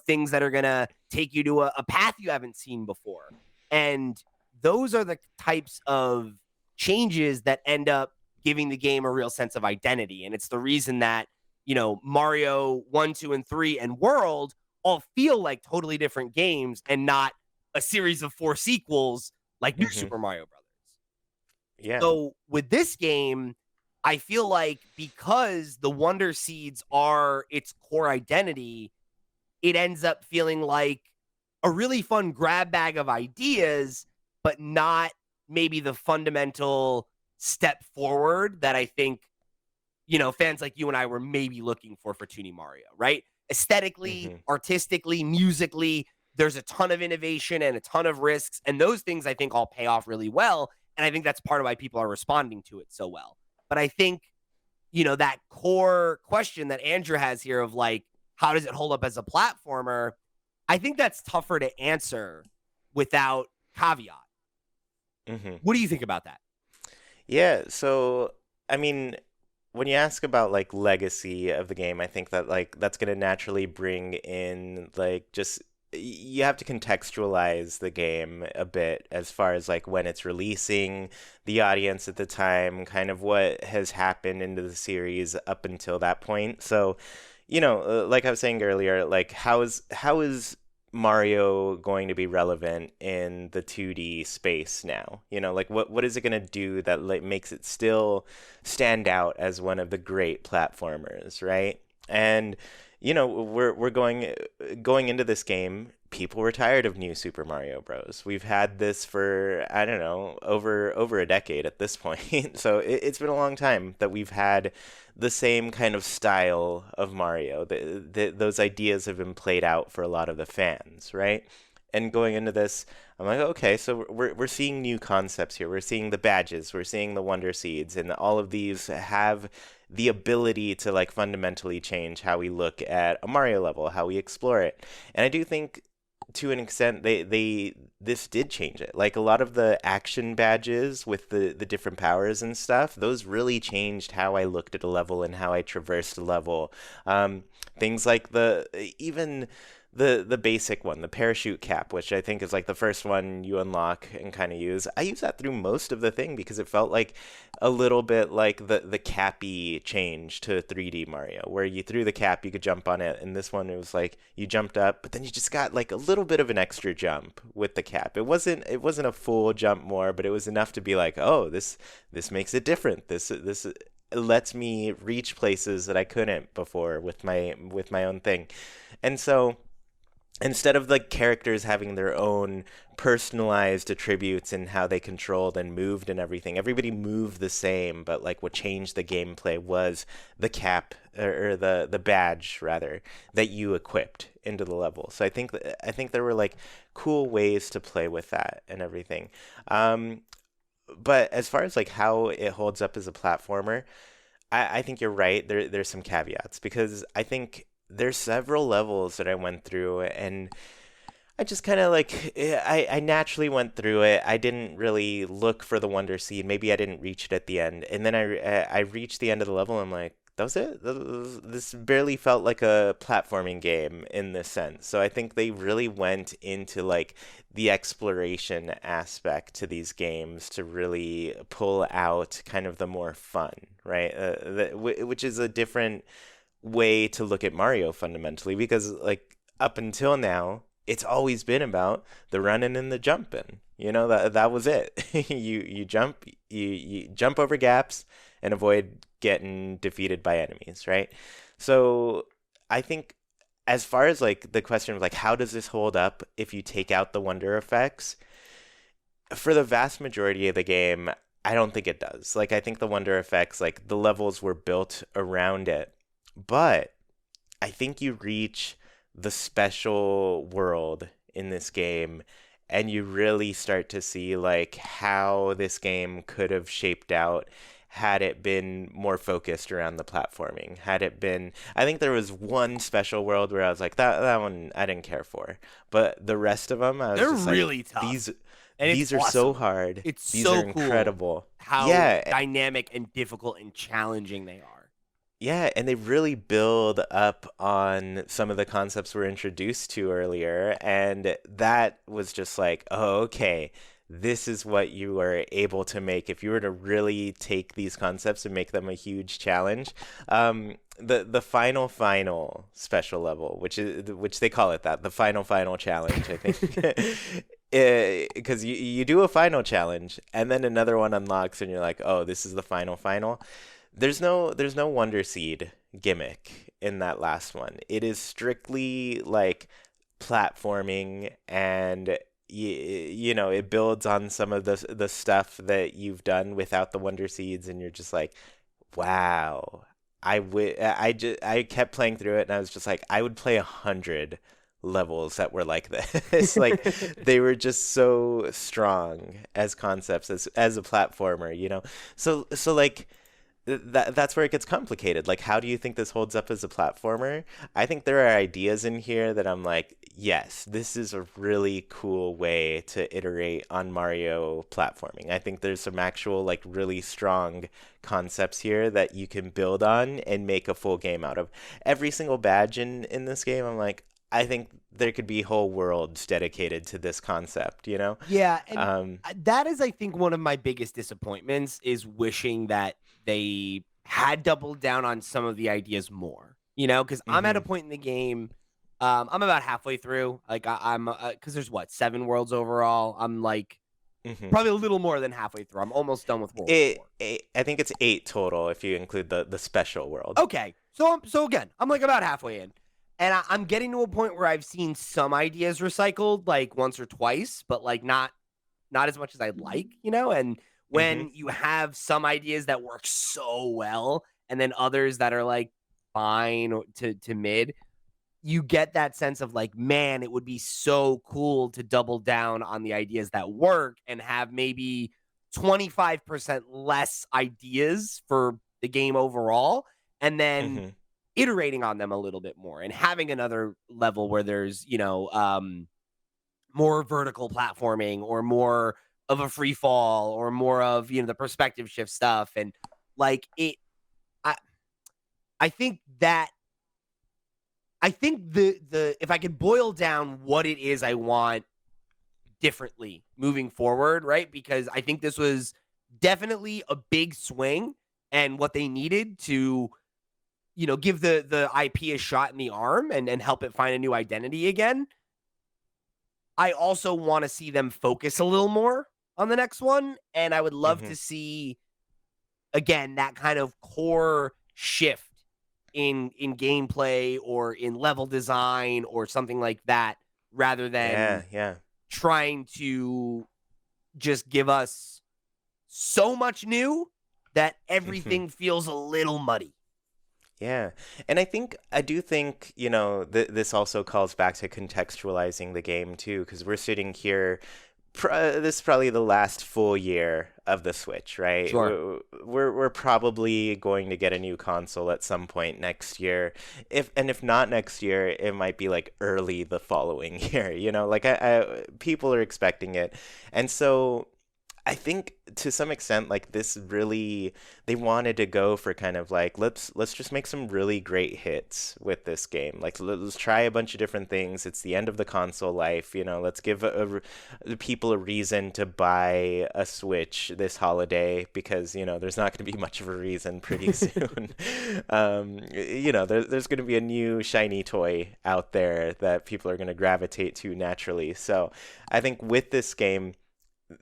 things that are gonna take you to a path you haven't seen before. And those are the types of changes that end up giving the game a real sense of identity. And it's the reason that Mario 1, 2, and 3 and World all feel like totally different games and not a series of 4 sequels like New Hmm. Super Mario Brothers. Yeah. So with this game, I feel like because the Wonder Seeds are its core identity, it ends up feeling like a really fun grab bag of ideas, but not maybe the fundamental step forward that I think, fans like you and I were maybe looking for 2D Mario, right? Aesthetically, Hmm. artistically, musically, there's a ton of innovation and a ton of risks. And those things I think all pay off really well. And I think that's part of why people are responding to it so well. But I think, that core question that Andrew has here of like, how does it hold up as a platformer? I think that's tougher to answer without caveat. Hmm. What do you think about that? Yeah, so I mean, when you ask about like legacy of the game, I think that like that's going to naturally bring in like just you have to contextualize the game a bit as far as like when it's releasing, the audience at the time, kind of what has happened into the series up until that point. So, like I was saying earlier, like how is Mario going to be relevant in the 2D space now? Like what is it going to do that like makes it still stand out as one of the great platformers, right? And we're going into this game. People were tired of new Super Mario Bros. We've had this for, I don't know, over a decade at this point. So it's been a long time that we've had the same kind of style of Mario. Those ideas have been played out for a lot of the fans, right? And going into this, I'm like, okay, so we're seeing new concepts here. We're seeing the badges, we're seeing the Wonder Seeds, and all of these have the ability to like fundamentally change how we look at a Mario level, how we explore it. And I do think to an extent they this did change it. Like a lot of the action badges with the different powers and stuff, those really changed how I looked at a level and how I traversed a level. Things like the even the basic one, the parachute cap, which I think is like the first one you unlock and kind of use. I use that through most of the thing because it felt like a little bit like the cappy change to 3D Mario, where you threw the cap, you could jump on it, and this one it was like you jumped up, but then you just got like a little bit of an extra jump with the cap. It wasn't a full jump more, but it was enough to be like, oh, this makes it different. This lets me reach places that I couldn't before with my own thing. And so instead of like characters having their own personalized attributes and how they controlled and moved and everything, everybody moved the same, but like what changed the gameplay was the cap or the badge rather that you equipped into the level. So I think there were like cool ways to play with that and everything. But as far as like how it holds up as a platformer, I think you're right. There's some caveats because I think there's several levels that I went through and I just kind of like I naturally went through it. I didn't really look for the Wonder Seed. Maybe I didn't reach it at the end, and then I reached the end of the level. And I'm like, that was it. This barely felt like a platforming game in this sense. So I think they really went into like the exploration aspect to these games to really pull out kind of the more fun, right? Which is a different way to look at Mario fundamentally because like up until now it's always been about the running and the jumping. You know, that was it. You jump over gaps and avoid getting defeated by enemies, right? So I think as far as like the question of like how does this hold up if you take out the wonder effects, for the vast majority of the game, I don't think it does. Like I think the wonder effects, like the levels were built around it. But I think you reach the special world in this game and you really start to see like how this game could have shaped out had it been more focused around the platforming. Had it been, I think there was one special world where I was like that one I didn't care for. But the rest of them I was They're just like really tough, these and it's these are so awesome. hard. It's These are so cool incredible. how Yeah, dynamic and difficult and challenging they are. yeah, and they really build up on some of the concepts we're introduced to earlier, and that was just like, oh, okay, this is what you are able to make if you were to really take these concepts and make them a huge challenge. The final special level, which they call it that, the final challenge, I think. Because you do a final challenge and then another one unlocks and you're like, oh, this is the final. There's no Wonder Seed gimmick in that last one. It is strictly like platforming and you know, it builds on some of the stuff that you've done without the Wonder Seeds and you're just like, wow. I kept playing through it and I was just like, I would play 100 levels that were like this. Like they were just so strong as concepts as a platformer, you know. So like that's where it gets complicated. Like, how do you think this holds up as a platformer? I think there are ideas in here that I'm like, yes, this is a really cool way to iterate on Mario platforming. I think there's some actual, like, really strong concepts here that you can build on and make a full game out of. Every single badge in this game, I'm like, I think there could be whole worlds dedicated to this concept, you know? Yeah, and Um, that is, I think, one of my biggest disappointments is wishing that they had doubled down on some of the ideas more. You know, because I'm at a mhm, point in the game. I'm about halfway through. Like I'm, because there's what 7 worlds overall. I'm like mhm. probably a little more than halfway through. I'm almost done with World 4. I think it's 8 total if you include the special world. Okay, so again, I'm like about halfway in, and I'm getting to a point where I've seen some ideas recycled like once or twice, but like not as much as I'd like, you know? And Mhm, when you have some ideas that work so well and then others that are like fine to mid, you get that sense of like, man, it would be so cool to double down on the ideas that work and have maybe 25% less ideas for the game overall and then mhm. iterating on them a little bit more and having another level where there's, more vertical platforming or more of a free fall or more of the perspective shift stuff and like it i I think that I think the if I could boil down what it is I want differently moving forward, right? Because I think this was definitely a big swing and what they needed to give the IP a shot in the arm and help it find a new identity again. I also want to see them focus a little more on the next one. And I would love Mhm. to see, again, that kind of core shift in gameplay or in level design or something like that, rather Yeah, than yeah. trying to just give us so much new that Mhm. everything feels a little muddy. Yeah. And I do think, you know, this also calls back to contextualizing the game too, because we're sitting here this is probably the last full year of the Switch, right? Sure. We're probably going to get a new console at some point next year. If not next year, it might be like early the following year, you know? Like I people are expecting it. And so I think to some extent, like this really, they wanted to go for kind of like let's just make some really great hits with this game. Like let's try a bunch of different things. It's the end of the console life, you know. Let's give the people a reason to buy a Switch this holiday because you know there's not going to be much of a reason pretty soon. You know, there's going to be a new shiny toy out there that people are going to gravitate to naturally. So I think with this game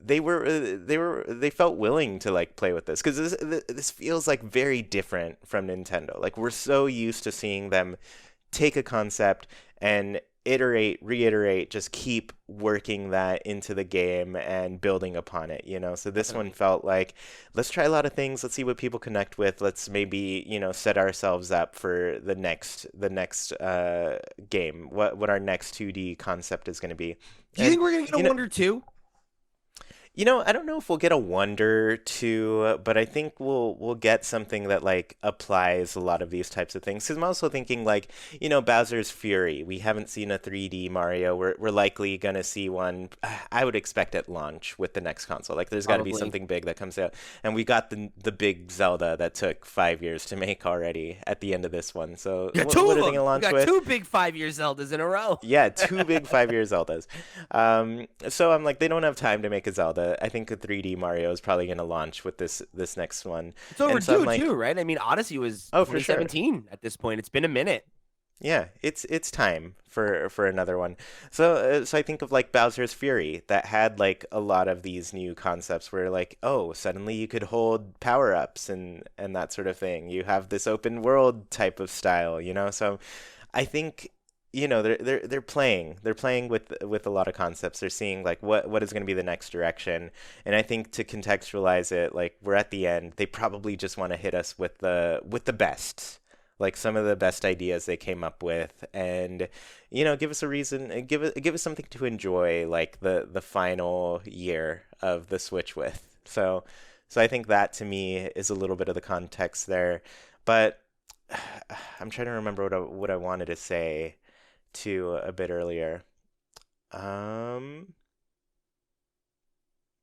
they felt willing to like play with this because this feels like very different from Nintendo. Like we're so used to seeing them take a concept and iterate, reiterate, just keep working that into the game and building upon it, you know. So this one Definitely. felt like let's try a lot of things, let's see what people connect with, let's maybe, you know, set ourselves up for the next game, what our next 2D concept is going to be. Do you And think we're gonna get a you know, Wonder 2? you know, I don't know if we'll get a Wonder 2, but I think we'll get something that like applies a lot of these types of things. Because I'm also thinking like, you know, Bowser's Fury. We haven't seen a 3D Mario. We're likely gonna see one. I would expect at launch with the next console. Like, there's got to be Probably. something big that comes out. And we got the big Zelda that took 5 years to make already at the end of this one. So We got two what of are they them. gonna We launch got with? two big 5-year Zeldas in a row. Yeah, two big 5 year Zeldas. So I'm like, they don't have time to make a Zelda. I think a 3D Mario is probably going to launch with this next one. It's And so I'm overdue like, too, right? I mean, Odyssey was oh, for sure. 2017 at this point. It's been a minute. Yeah, it's time for another one. So I think of like Bowser's Fury that had like a lot of these new concepts where like, oh, suddenly you could hold power-ups and that sort of thing. You have this open world type of style, you know? So I think you know they're playing with a lot of concepts. They're seeing like what is going to be the next direction, and I think to contextualize it, like we're at the end, they probably just want to hit us with the best, like some of the best ideas they came up with, and you know give us a reason, give us something to enjoy like the final year of the Switch with. So I think that to me is a little bit of the context there, but I'm trying to remember what I wanted to say to a bit earlier. Um,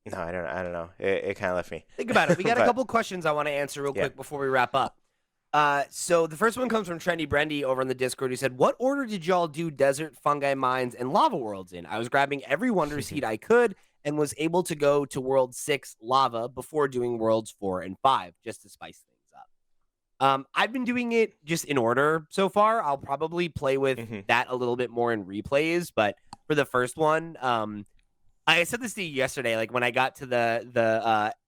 no, I don't know. It kind of left me. Think about it. We got a But couple questions I want to answer real yeah. quick before we wrap up. So the first one comes from Trendy Brendy over on the Discord, who said, "What order did y'all do desert, fungi mines, and lava worlds in? I was grabbing every wonder seed I could and was able to go to World 6 lava before doing Worlds 4 and 5 just to spice things up." I've been doing it just in order so far. I'll probably play with Hmm. that a little bit more in replays, but for the first one, I said this to you yesterday. Like when I got to the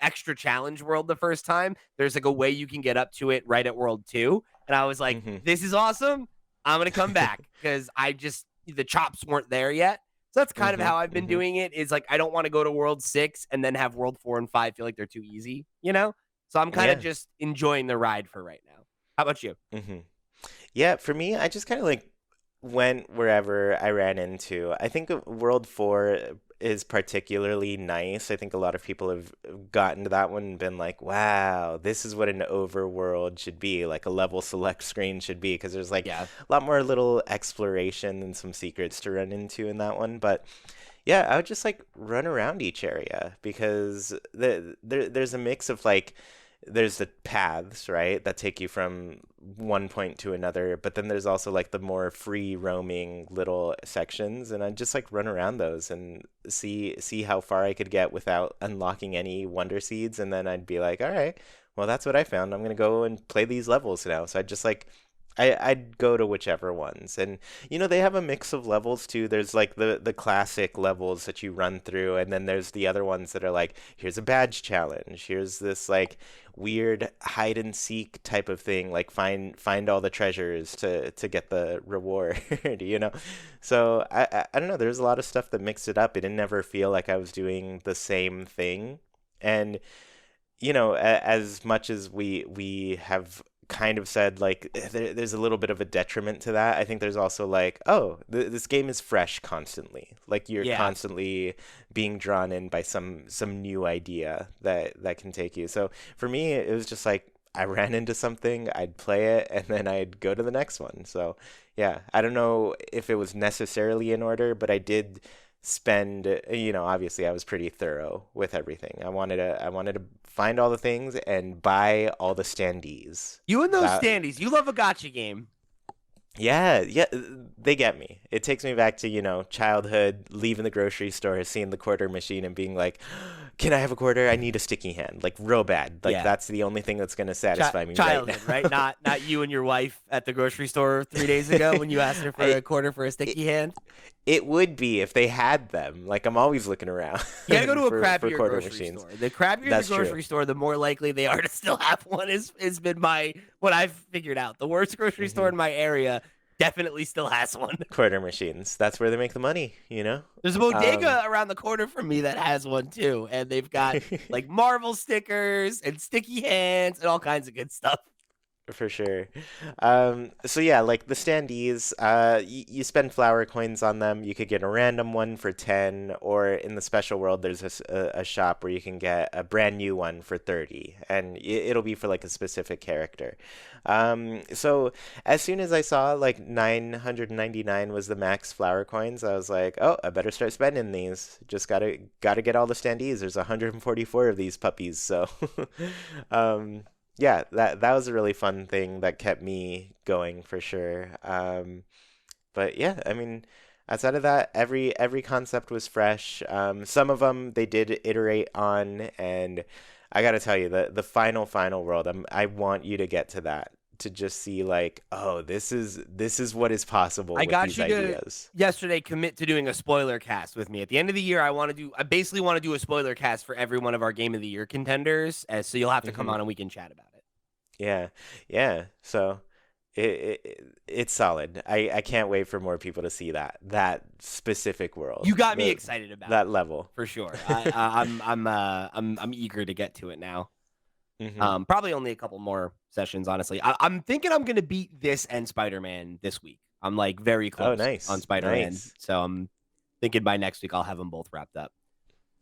extra challenge world the first time, there's like a way you can get up to it right at World 2, and I was like, Hmm. "This is awesome! I'm gonna come back," because I just the chops weren't there yet. So that's kind of Hmm. how I've been Hmm. doing it. Is like I don't want to go to World 6 and then have World 4 and 5 feel like they're too easy, you know. So I'm kind of Yeah. just enjoying the ride for right now. How about you? Hmm. Yeah, for me, I just kind of like went wherever I ran into. I think World 4 is particularly nice. I think a lot of people have gotten to that one and been like, wow, this is what an overworld should be, like a level select screen should be, because there's like Yeah, a lot more little exploration and some secrets to run into in that one. But yeah, I would just like run around each area because there's a mix of like there's the paths, right, that take you from one point to another, but then there's also like the more free roaming little sections, and I just like run around those and see how far I could get without unlocking any wonder seeds, and then I'd be like, all right, well that's what I found. I'm gonna go and play these levels now. So I just like I'd go to whichever ones. And you know, they have a mix of levels too. There's like the classic levels that you run through, and then there's the other ones that are like, here's a badge challenge. Here's this like weird hide and seek type of thing, like find all the treasures to get the reward, you know? So I don't know, there's a lot of stuff that mixed it up. It didn't ever feel like I was doing the same thing. And you know, as much as we have kind of said like there's a little bit of a detriment to that, I think there's also like, oh, this game is fresh constantly. Like you're yeah. constantly being drawn in by some new idea that can take you. So for me, it was just like I ran into something, I'd play it, and then I'd go to the next one. So yeah, I don't know if it was necessarily in order, but I did spend, obviously I was pretty thorough with everything. I wanted to find all the things and buy all the standees. You and those That standees, you love a gotcha game. Yeah, yeah, they get me. It takes me back to, childhood, leaving the grocery store, seeing the quarter machine and being like, "Can I have a quarter? I need a sticky hand." Like real bad. Like Yeah. that's the only thing that's going to satisfy me right now. Childhood, right? Not you and your wife at the grocery store 3 days ago when you asked her for I, a quarter for a it, sticky hand. it would be if they had them. Like I'm always looking around You gotta go to a for crappier quarter grocery machines. store. The crappier the That's true. grocery store, the more likely they are to still have one. Has been what I've figured out. The worst grocery store Hmm. in my area definitely still has one. Quarter machines. That's where they make the money, you know? There's a Um, bodega around the corner from me that has one too, and they've got like Marvel stickers and sticky hands and all kinds of good stuff. For sure. So yeah, like the standees, you spend flower coins on them. You could get a random one for 10, or in the special world, there's a shop where you can get a brand new one for 30, and it'll be for like a specific character. So as soon as I saw like 999 was the max flower coins, I was like, oh, I better start spending these. Just gotta get all the standees. There's 144 of these puppies, so um yeah, that was a really fun thing that kept me going for sure. But yeah, I mean, outside of that, every concept was fresh. Some of them they did iterate on, and I gotta tell you, the final world, I want you to get to that to just see like, oh, this is what is possible I with got these you to ideas. yesterday commit to doing a spoiler cast with me. At the end of the year, I basically want to do a spoiler cast for every one of our game of the year contenders. So you'll have to come Hmm. on and we can chat about it. Yeah, yeah. So it's solid. I can't wait for more people to see that specific world, You got me the excited about that it level. for sure. I'm eager to get to it now. Hmm. Probably only a couple more sessions, honestly. I'm thinking I'm gonna beat this and Spider-Man this week. I'm like very Oh, close on nice, Spider-Man, nice. so I'm thinking by next week I'll have them both wrapped up.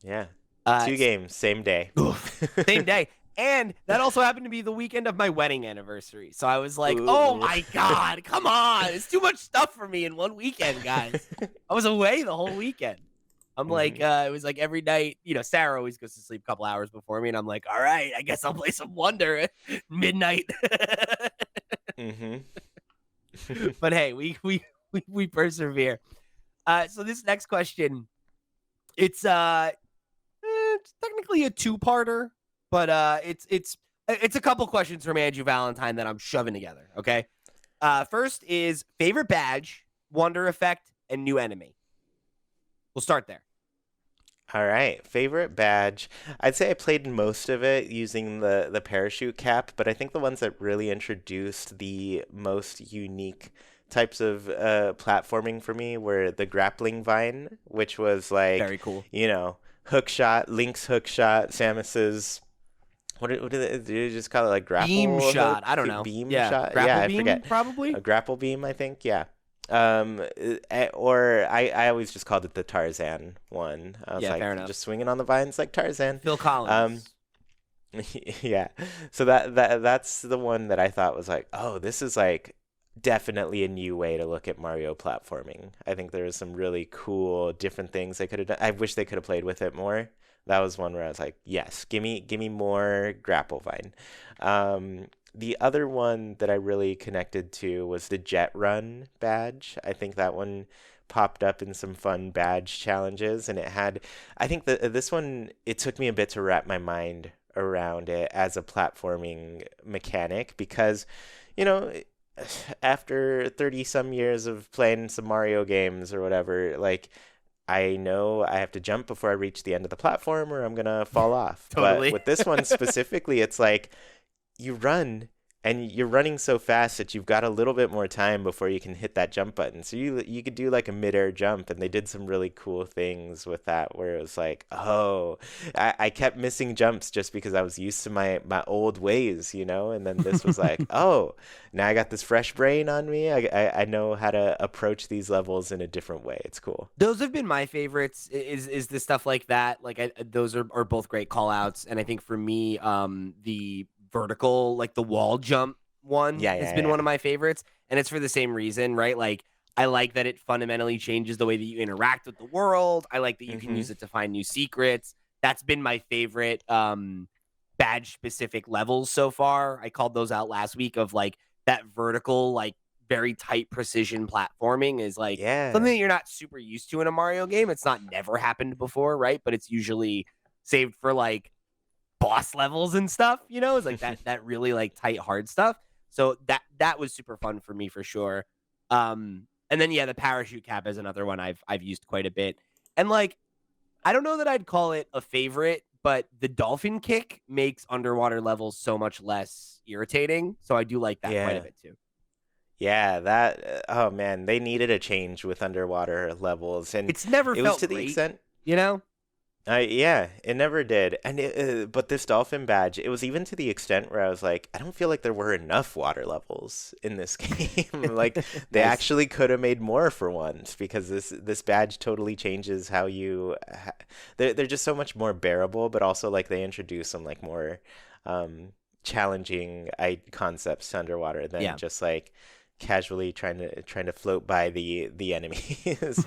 Yeah, Uh, two s- games, same day. Oof, same day, and that also happened to be the weekend of my wedding anniversary. So I was like, "Oh Ooh. my god, come on! It's too much stuff for me in one weekend, guys." I was away the whole weekend. I'm like, Hmm. it was like every night, Sarah always goes to sleep a couple hours before me, and I'm like, all right, I guess I'll play some Wonder at midnight. Hmm. But hey, we persevere. So this next question, it's technically a two-parter, but it's a couple questions from Andrew Valentine that I'm shoving together. Okay. First is favorite badge, Wonder Effect, and new enemy. We'll start there. All right, favorite badge. I'd say I played most of it using the parachute cap, but I think the ones that really introduced the most unique types of platforming for me were the grappling vine, which was like, Very cool. hook shot, Link's hook shot, Samus's do you just call it like Beam grapple shot. hook, I don't know. beam Yeah. shot? Yeah, Grapple I beam, forget. probably. A grapple beam, I think. Yeah. Or I always just called it the Tarzan one. I was Yeah, fair like enough. just swinging on the vines like Tarzan. Phil Um, Collins. yeah. So that's the one that I thought was like, oh, this is like definitely a new way to look at Mario platforming. I think there was some really cool different things they could have done. I wish they could have played with it more. That was one where I was like, yes, give me more grapple vine. The other one that I really connected to was the Jet Run badge. I think that one popped up in some fun badge challenges, and I think that this one, it took me a bit to wrap my mind around it as a platforming mechanic because, you know, after 30 some years of playing some Mario games or whatever, like I know I have to jump before I reach the end of the platform or I'm gonna fall off. But Totally. with this one specifically, it's like you run and you're running so fast that you've got a little bit more time before you can hit that jump button. So you could do like a midair jump, and they did some really cool things with that where it was like, oh, I kept missing jumps just because I was used to my old ways, and then this was like, oh, now I got this fresh brain on me. I know how to approach these levels in a different way. It's cool. Those have been my favorites. Is the stuff like that? Like those are both great call outs. And I think for me, the vertical, like the wall jump one, Yeah, has yeah, been one yeah. of my favorites. And it's for the same reason, right? Like I like that it fundamentally changes the way that you interact with the world. I like that you can Mm-hmm. use it to find new secrets. That's been my favorite badge specific levels so far. I called those out last week of like that vertical, like very tight precision platforming is like Yeah. something that you're not super used to in a Mario game. It's not never happened before, right? But it's usually saved for like boss levels and stuff, is like that really like tight hard stuff. So that was super fun for me for sure. And then yeah, the parachute cap is another one I've used quite a bit. And like I don't know that I'd call it a favorite, but the dolphin kick makes underwater levels so much less irritating. So I do like that quite a Yeah. bit too. Yeah, that oh man, they needed a change with underwater levels, and It's never it was felt to the great, extent. you know? Yeah, it never did. And but this dolphin badge, it was even to the extent where I was like, I don't feel like there were enough water levels in this game. Like they Nice. actually could have made more for once because this badge totally changes how they're just so much more bearable, but also like they introduce some like more um challenging concepts to underwater than Yeah. just like casually trying to float by the enemies.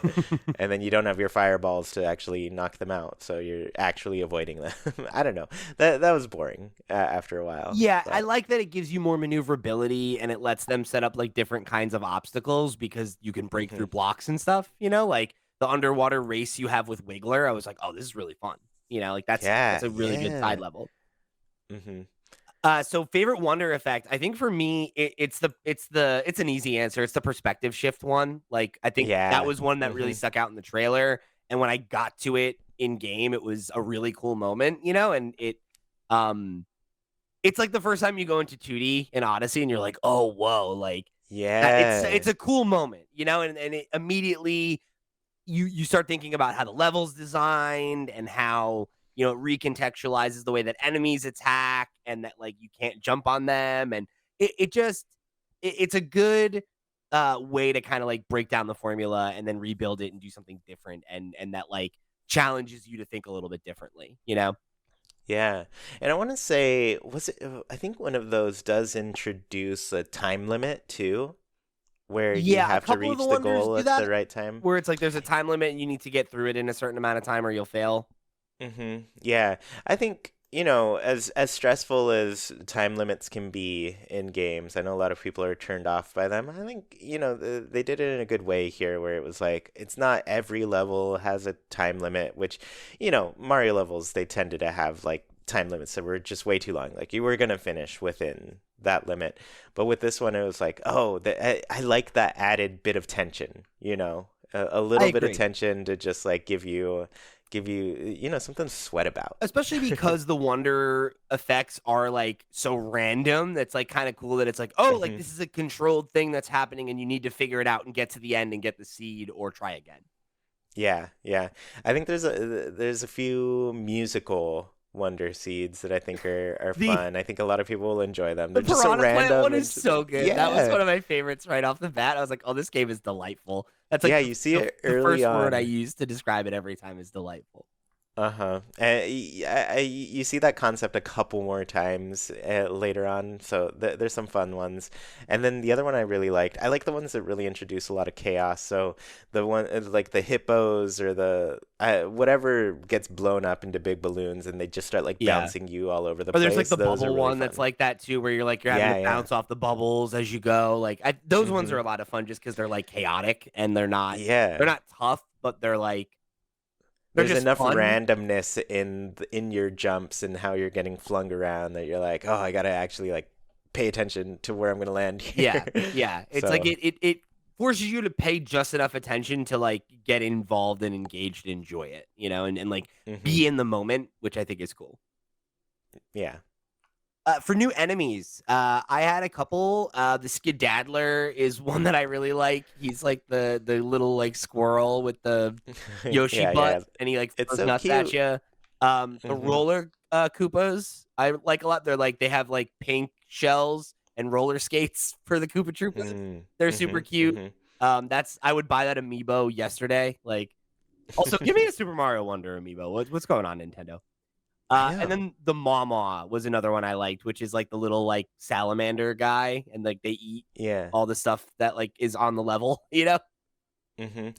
And then you don't have your fireballs to actually knock them out, so you're actually avoiding them. I don't know. That was boring after a while, Yeah, I but like that it gives you more maneuverability and it lets them set up like different kinds of obstacles because you can break hmm through blocks and stuff, like the underwater race you have with Wiggler. I was like, "Oh, this is really fun." Like that's yeah, a really good side yeah. level. hmm So favorite wonder effect, I think for me it's an easy answer. It's the perspective shift one. Like I think that Yeah. was one that really hmm stuck out in the trailer, and when I got to it in game, it was a really cool moment, and um it's like the first time you go into 2D in Odyssey and you're like, "Oh, whoa," like that it's Yeah. a cool moment, and it immediately you start thinking about how the level's designed and how it recontextualizes the way that enemies attack and that like you can't jump on them and it just it's a good way to kind of like break down the formula and then rebuild it and do something different and that like challenges you to think a little bit differently. Yeah. And I want to say, was it, I think one of those does introduce a time limit too, where you Yeah, a have to couple of the reach the wonders goal do at the that right time. where it's like there's a time limit and you need to get through it in a certain amount of time or you'll fail. Yeah. I think, as stressful as time limits can be in games, I know a lot of people are turned off by them. I think, they did it in a good way here where it was like it's not every level has a time limit, which, Mario levels they tended to have like time limits that were just way too long. Like you were gonna finish within that limit. But with this one it was like, oh, I like that added bit of tension, a I little bit of agree. tension to just like give you something to sweat about. Especially because the wonder effects are like so random. That's like kind of cool that it's like, oh, like hmm this is a controlled thing that's happening and you need to figure it out and get to the end and get the seed or try again. Yeah, yeah. I think there's a few musical wonder seeds that I think are The fun. I think a lot of people will enjoy them. the They're just so piranha plant one random and is just so like, good. That was yeah. one of my favorites right off the bat. I was like, oh, this game is delightful. That's like Yeah, the, you see the, it the early first word I on. use to describe it every time is delightful. Uh-huh. And you see that concept a couple more times later on, so there's some fun ones. And then the other one I like the ones that really introduce a lot of chaos. So the one like the hippos or the whatever gets blown up into big balloons and they just start like Yeah. bouncing you all over the Or there's like place. the Those are bubble really one that's fun. like that too, where you're having Yeah, to yeah. bounce off the bubbles as you go. Like those ones hmm are a lot of fun just because they're like chaotic and they're Yeah. not tough, but they're There's just enough fun. randomness in your jumps and how you're getting flung around that you're like, oh, I gotta actually like pay attention to where I'm gonna land here. Yeah, yeah. It's like So, it forces you to pay just enough attention to like get involved and engaged and enjoy it, and like hmm be in the moment, which I think is cool. yeah. For new enemies, I had a couple. The Skedaddler is one that I really like. He's like the little like squirrel with the Yoshi Yeah, butt, yeah. and he like It's throws so nuts at cute. you. The hmm roller Koopas I like a lot. They have like pink shells and roller skates for the Koopa Troopas. Mm. They're super hmm cute. hmm I would buy that amiibo yesterday. Like, also give me a Super Mario Wonder amiibo. What's going on, Nintendo? I And know. then the Mama was another one I liked, which is like the little like salamander guy, and like they eat Yeah. all the stuff that like is on the level. Mm-hmm.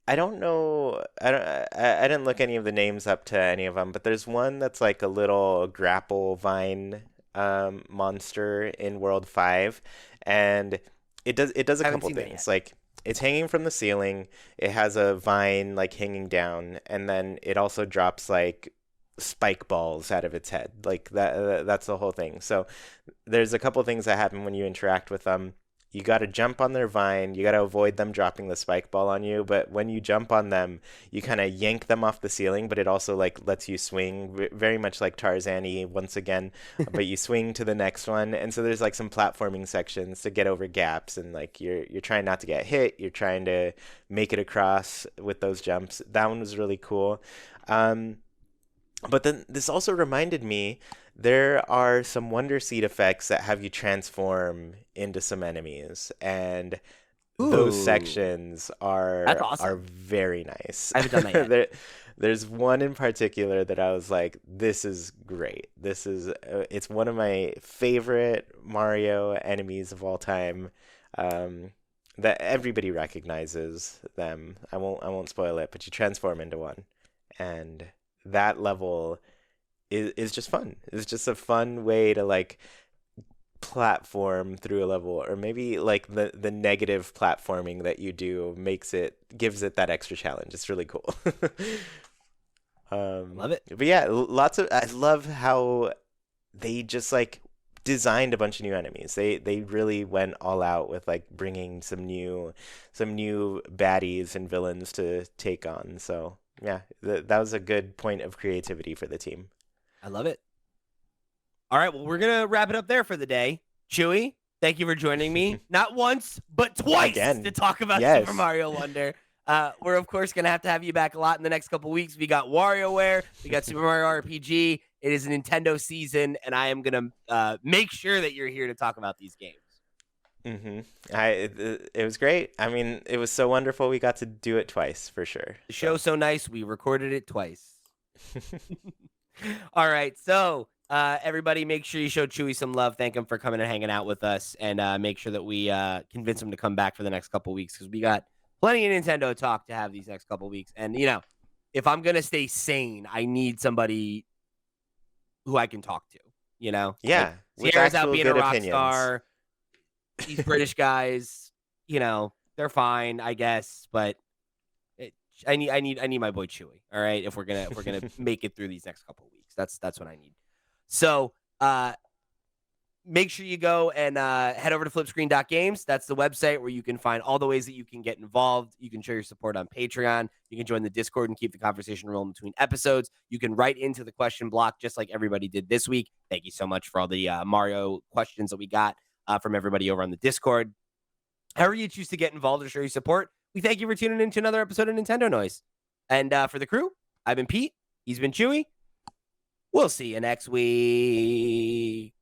I don't know. I didn't look any of the names up to any of them, but there's one that's like a little grapple vine monster in World 5, and it does a I haven't couple seen that yet. things. Like it's hanging from the ceiling, it has a vine like hanging down, and then it also drops like spike balls out of its head. Like that's the whole thing. So there's a couple things that happen when you interact with them. You got to jump on their vine. You got to avoid them dropping the spike ball on you. But when you jump on them, you kind of yank them off the ceiling. But it also like lets you swing, very much like Tarzan-y once again. But you swing to the next one, and so there's like some platforming sections to get over gaps, and like you're trying not to get hit. You're trying to make it across with those jumps. That one was really cool. Um, but then this also reminded me there are some Wonder Seed effects that have you transform into some enemies, and those Ooh, sections that's are awesome. very nice. I haven't done that yet. There's one in particular that I was like, this is great. It's one of my favorite Mario enemies of all time. Um, that everybody recognizes them. I won't spoil it, but you transform into one, and that level is just fun. It's just a fun way to like platform through a level, or maybe like the negative platforming that you do gives it that extra challenge. It's really cool. I love it. But yeah, lots of I love how they just like designed a bunch of new enemies. They really went all out with like bringing some new baddies and villains to take on. So yeah, that was a good point of creativity for the team. I love it. All right, well, we're gonna wrap it up there for the day. Chewy, thank you for joining me, not once but twice, to Again, talk about Super yes. Mario Wonder. We're of course gonna have you back a lot in the next couple weeks. We got WarioWare, we got Super Mario RPG. It is a Nintendo season, and I am gonna make sure that you're here to talk about these games. hmm it was great. I mean, it was so wonderful. We got to do it twice for sure. The So, show's so nice, we recorded it twice. All right. So, everybody, make sure you show Chewy some love. Thank him for coming and hanging out with us, and make sure that we convince him to come back for the next couple weeks, because we got plenty of Nintendo talk to have these next couple weeks. And if I'm gonna stay sane, I need somebody who I can talk to. Like yeah, with Sierra's out actual being a good rock opinions. star. These British guys, they're fine, I guess, but it, I need my boy Chewy. All right, if we're gonna make it through these next couple of weeks, that's what I need. So make sure you go and head over to flipscreen.games. That's the website where you can find all the ways that you can get involved. You can show your support on Patreon. You can join the Discord and keep the conversation rolling between episodes. You can write into the question block just like everybody did this week. Thank you so much for all the Mario questions that we got from everybody over on the Discord. However you choose to get involved or show your support, we thank you for tuning in to another episode of Nintendo Noise. And for the crew, I've been Pete. He's been Chewy. We'll see you next week.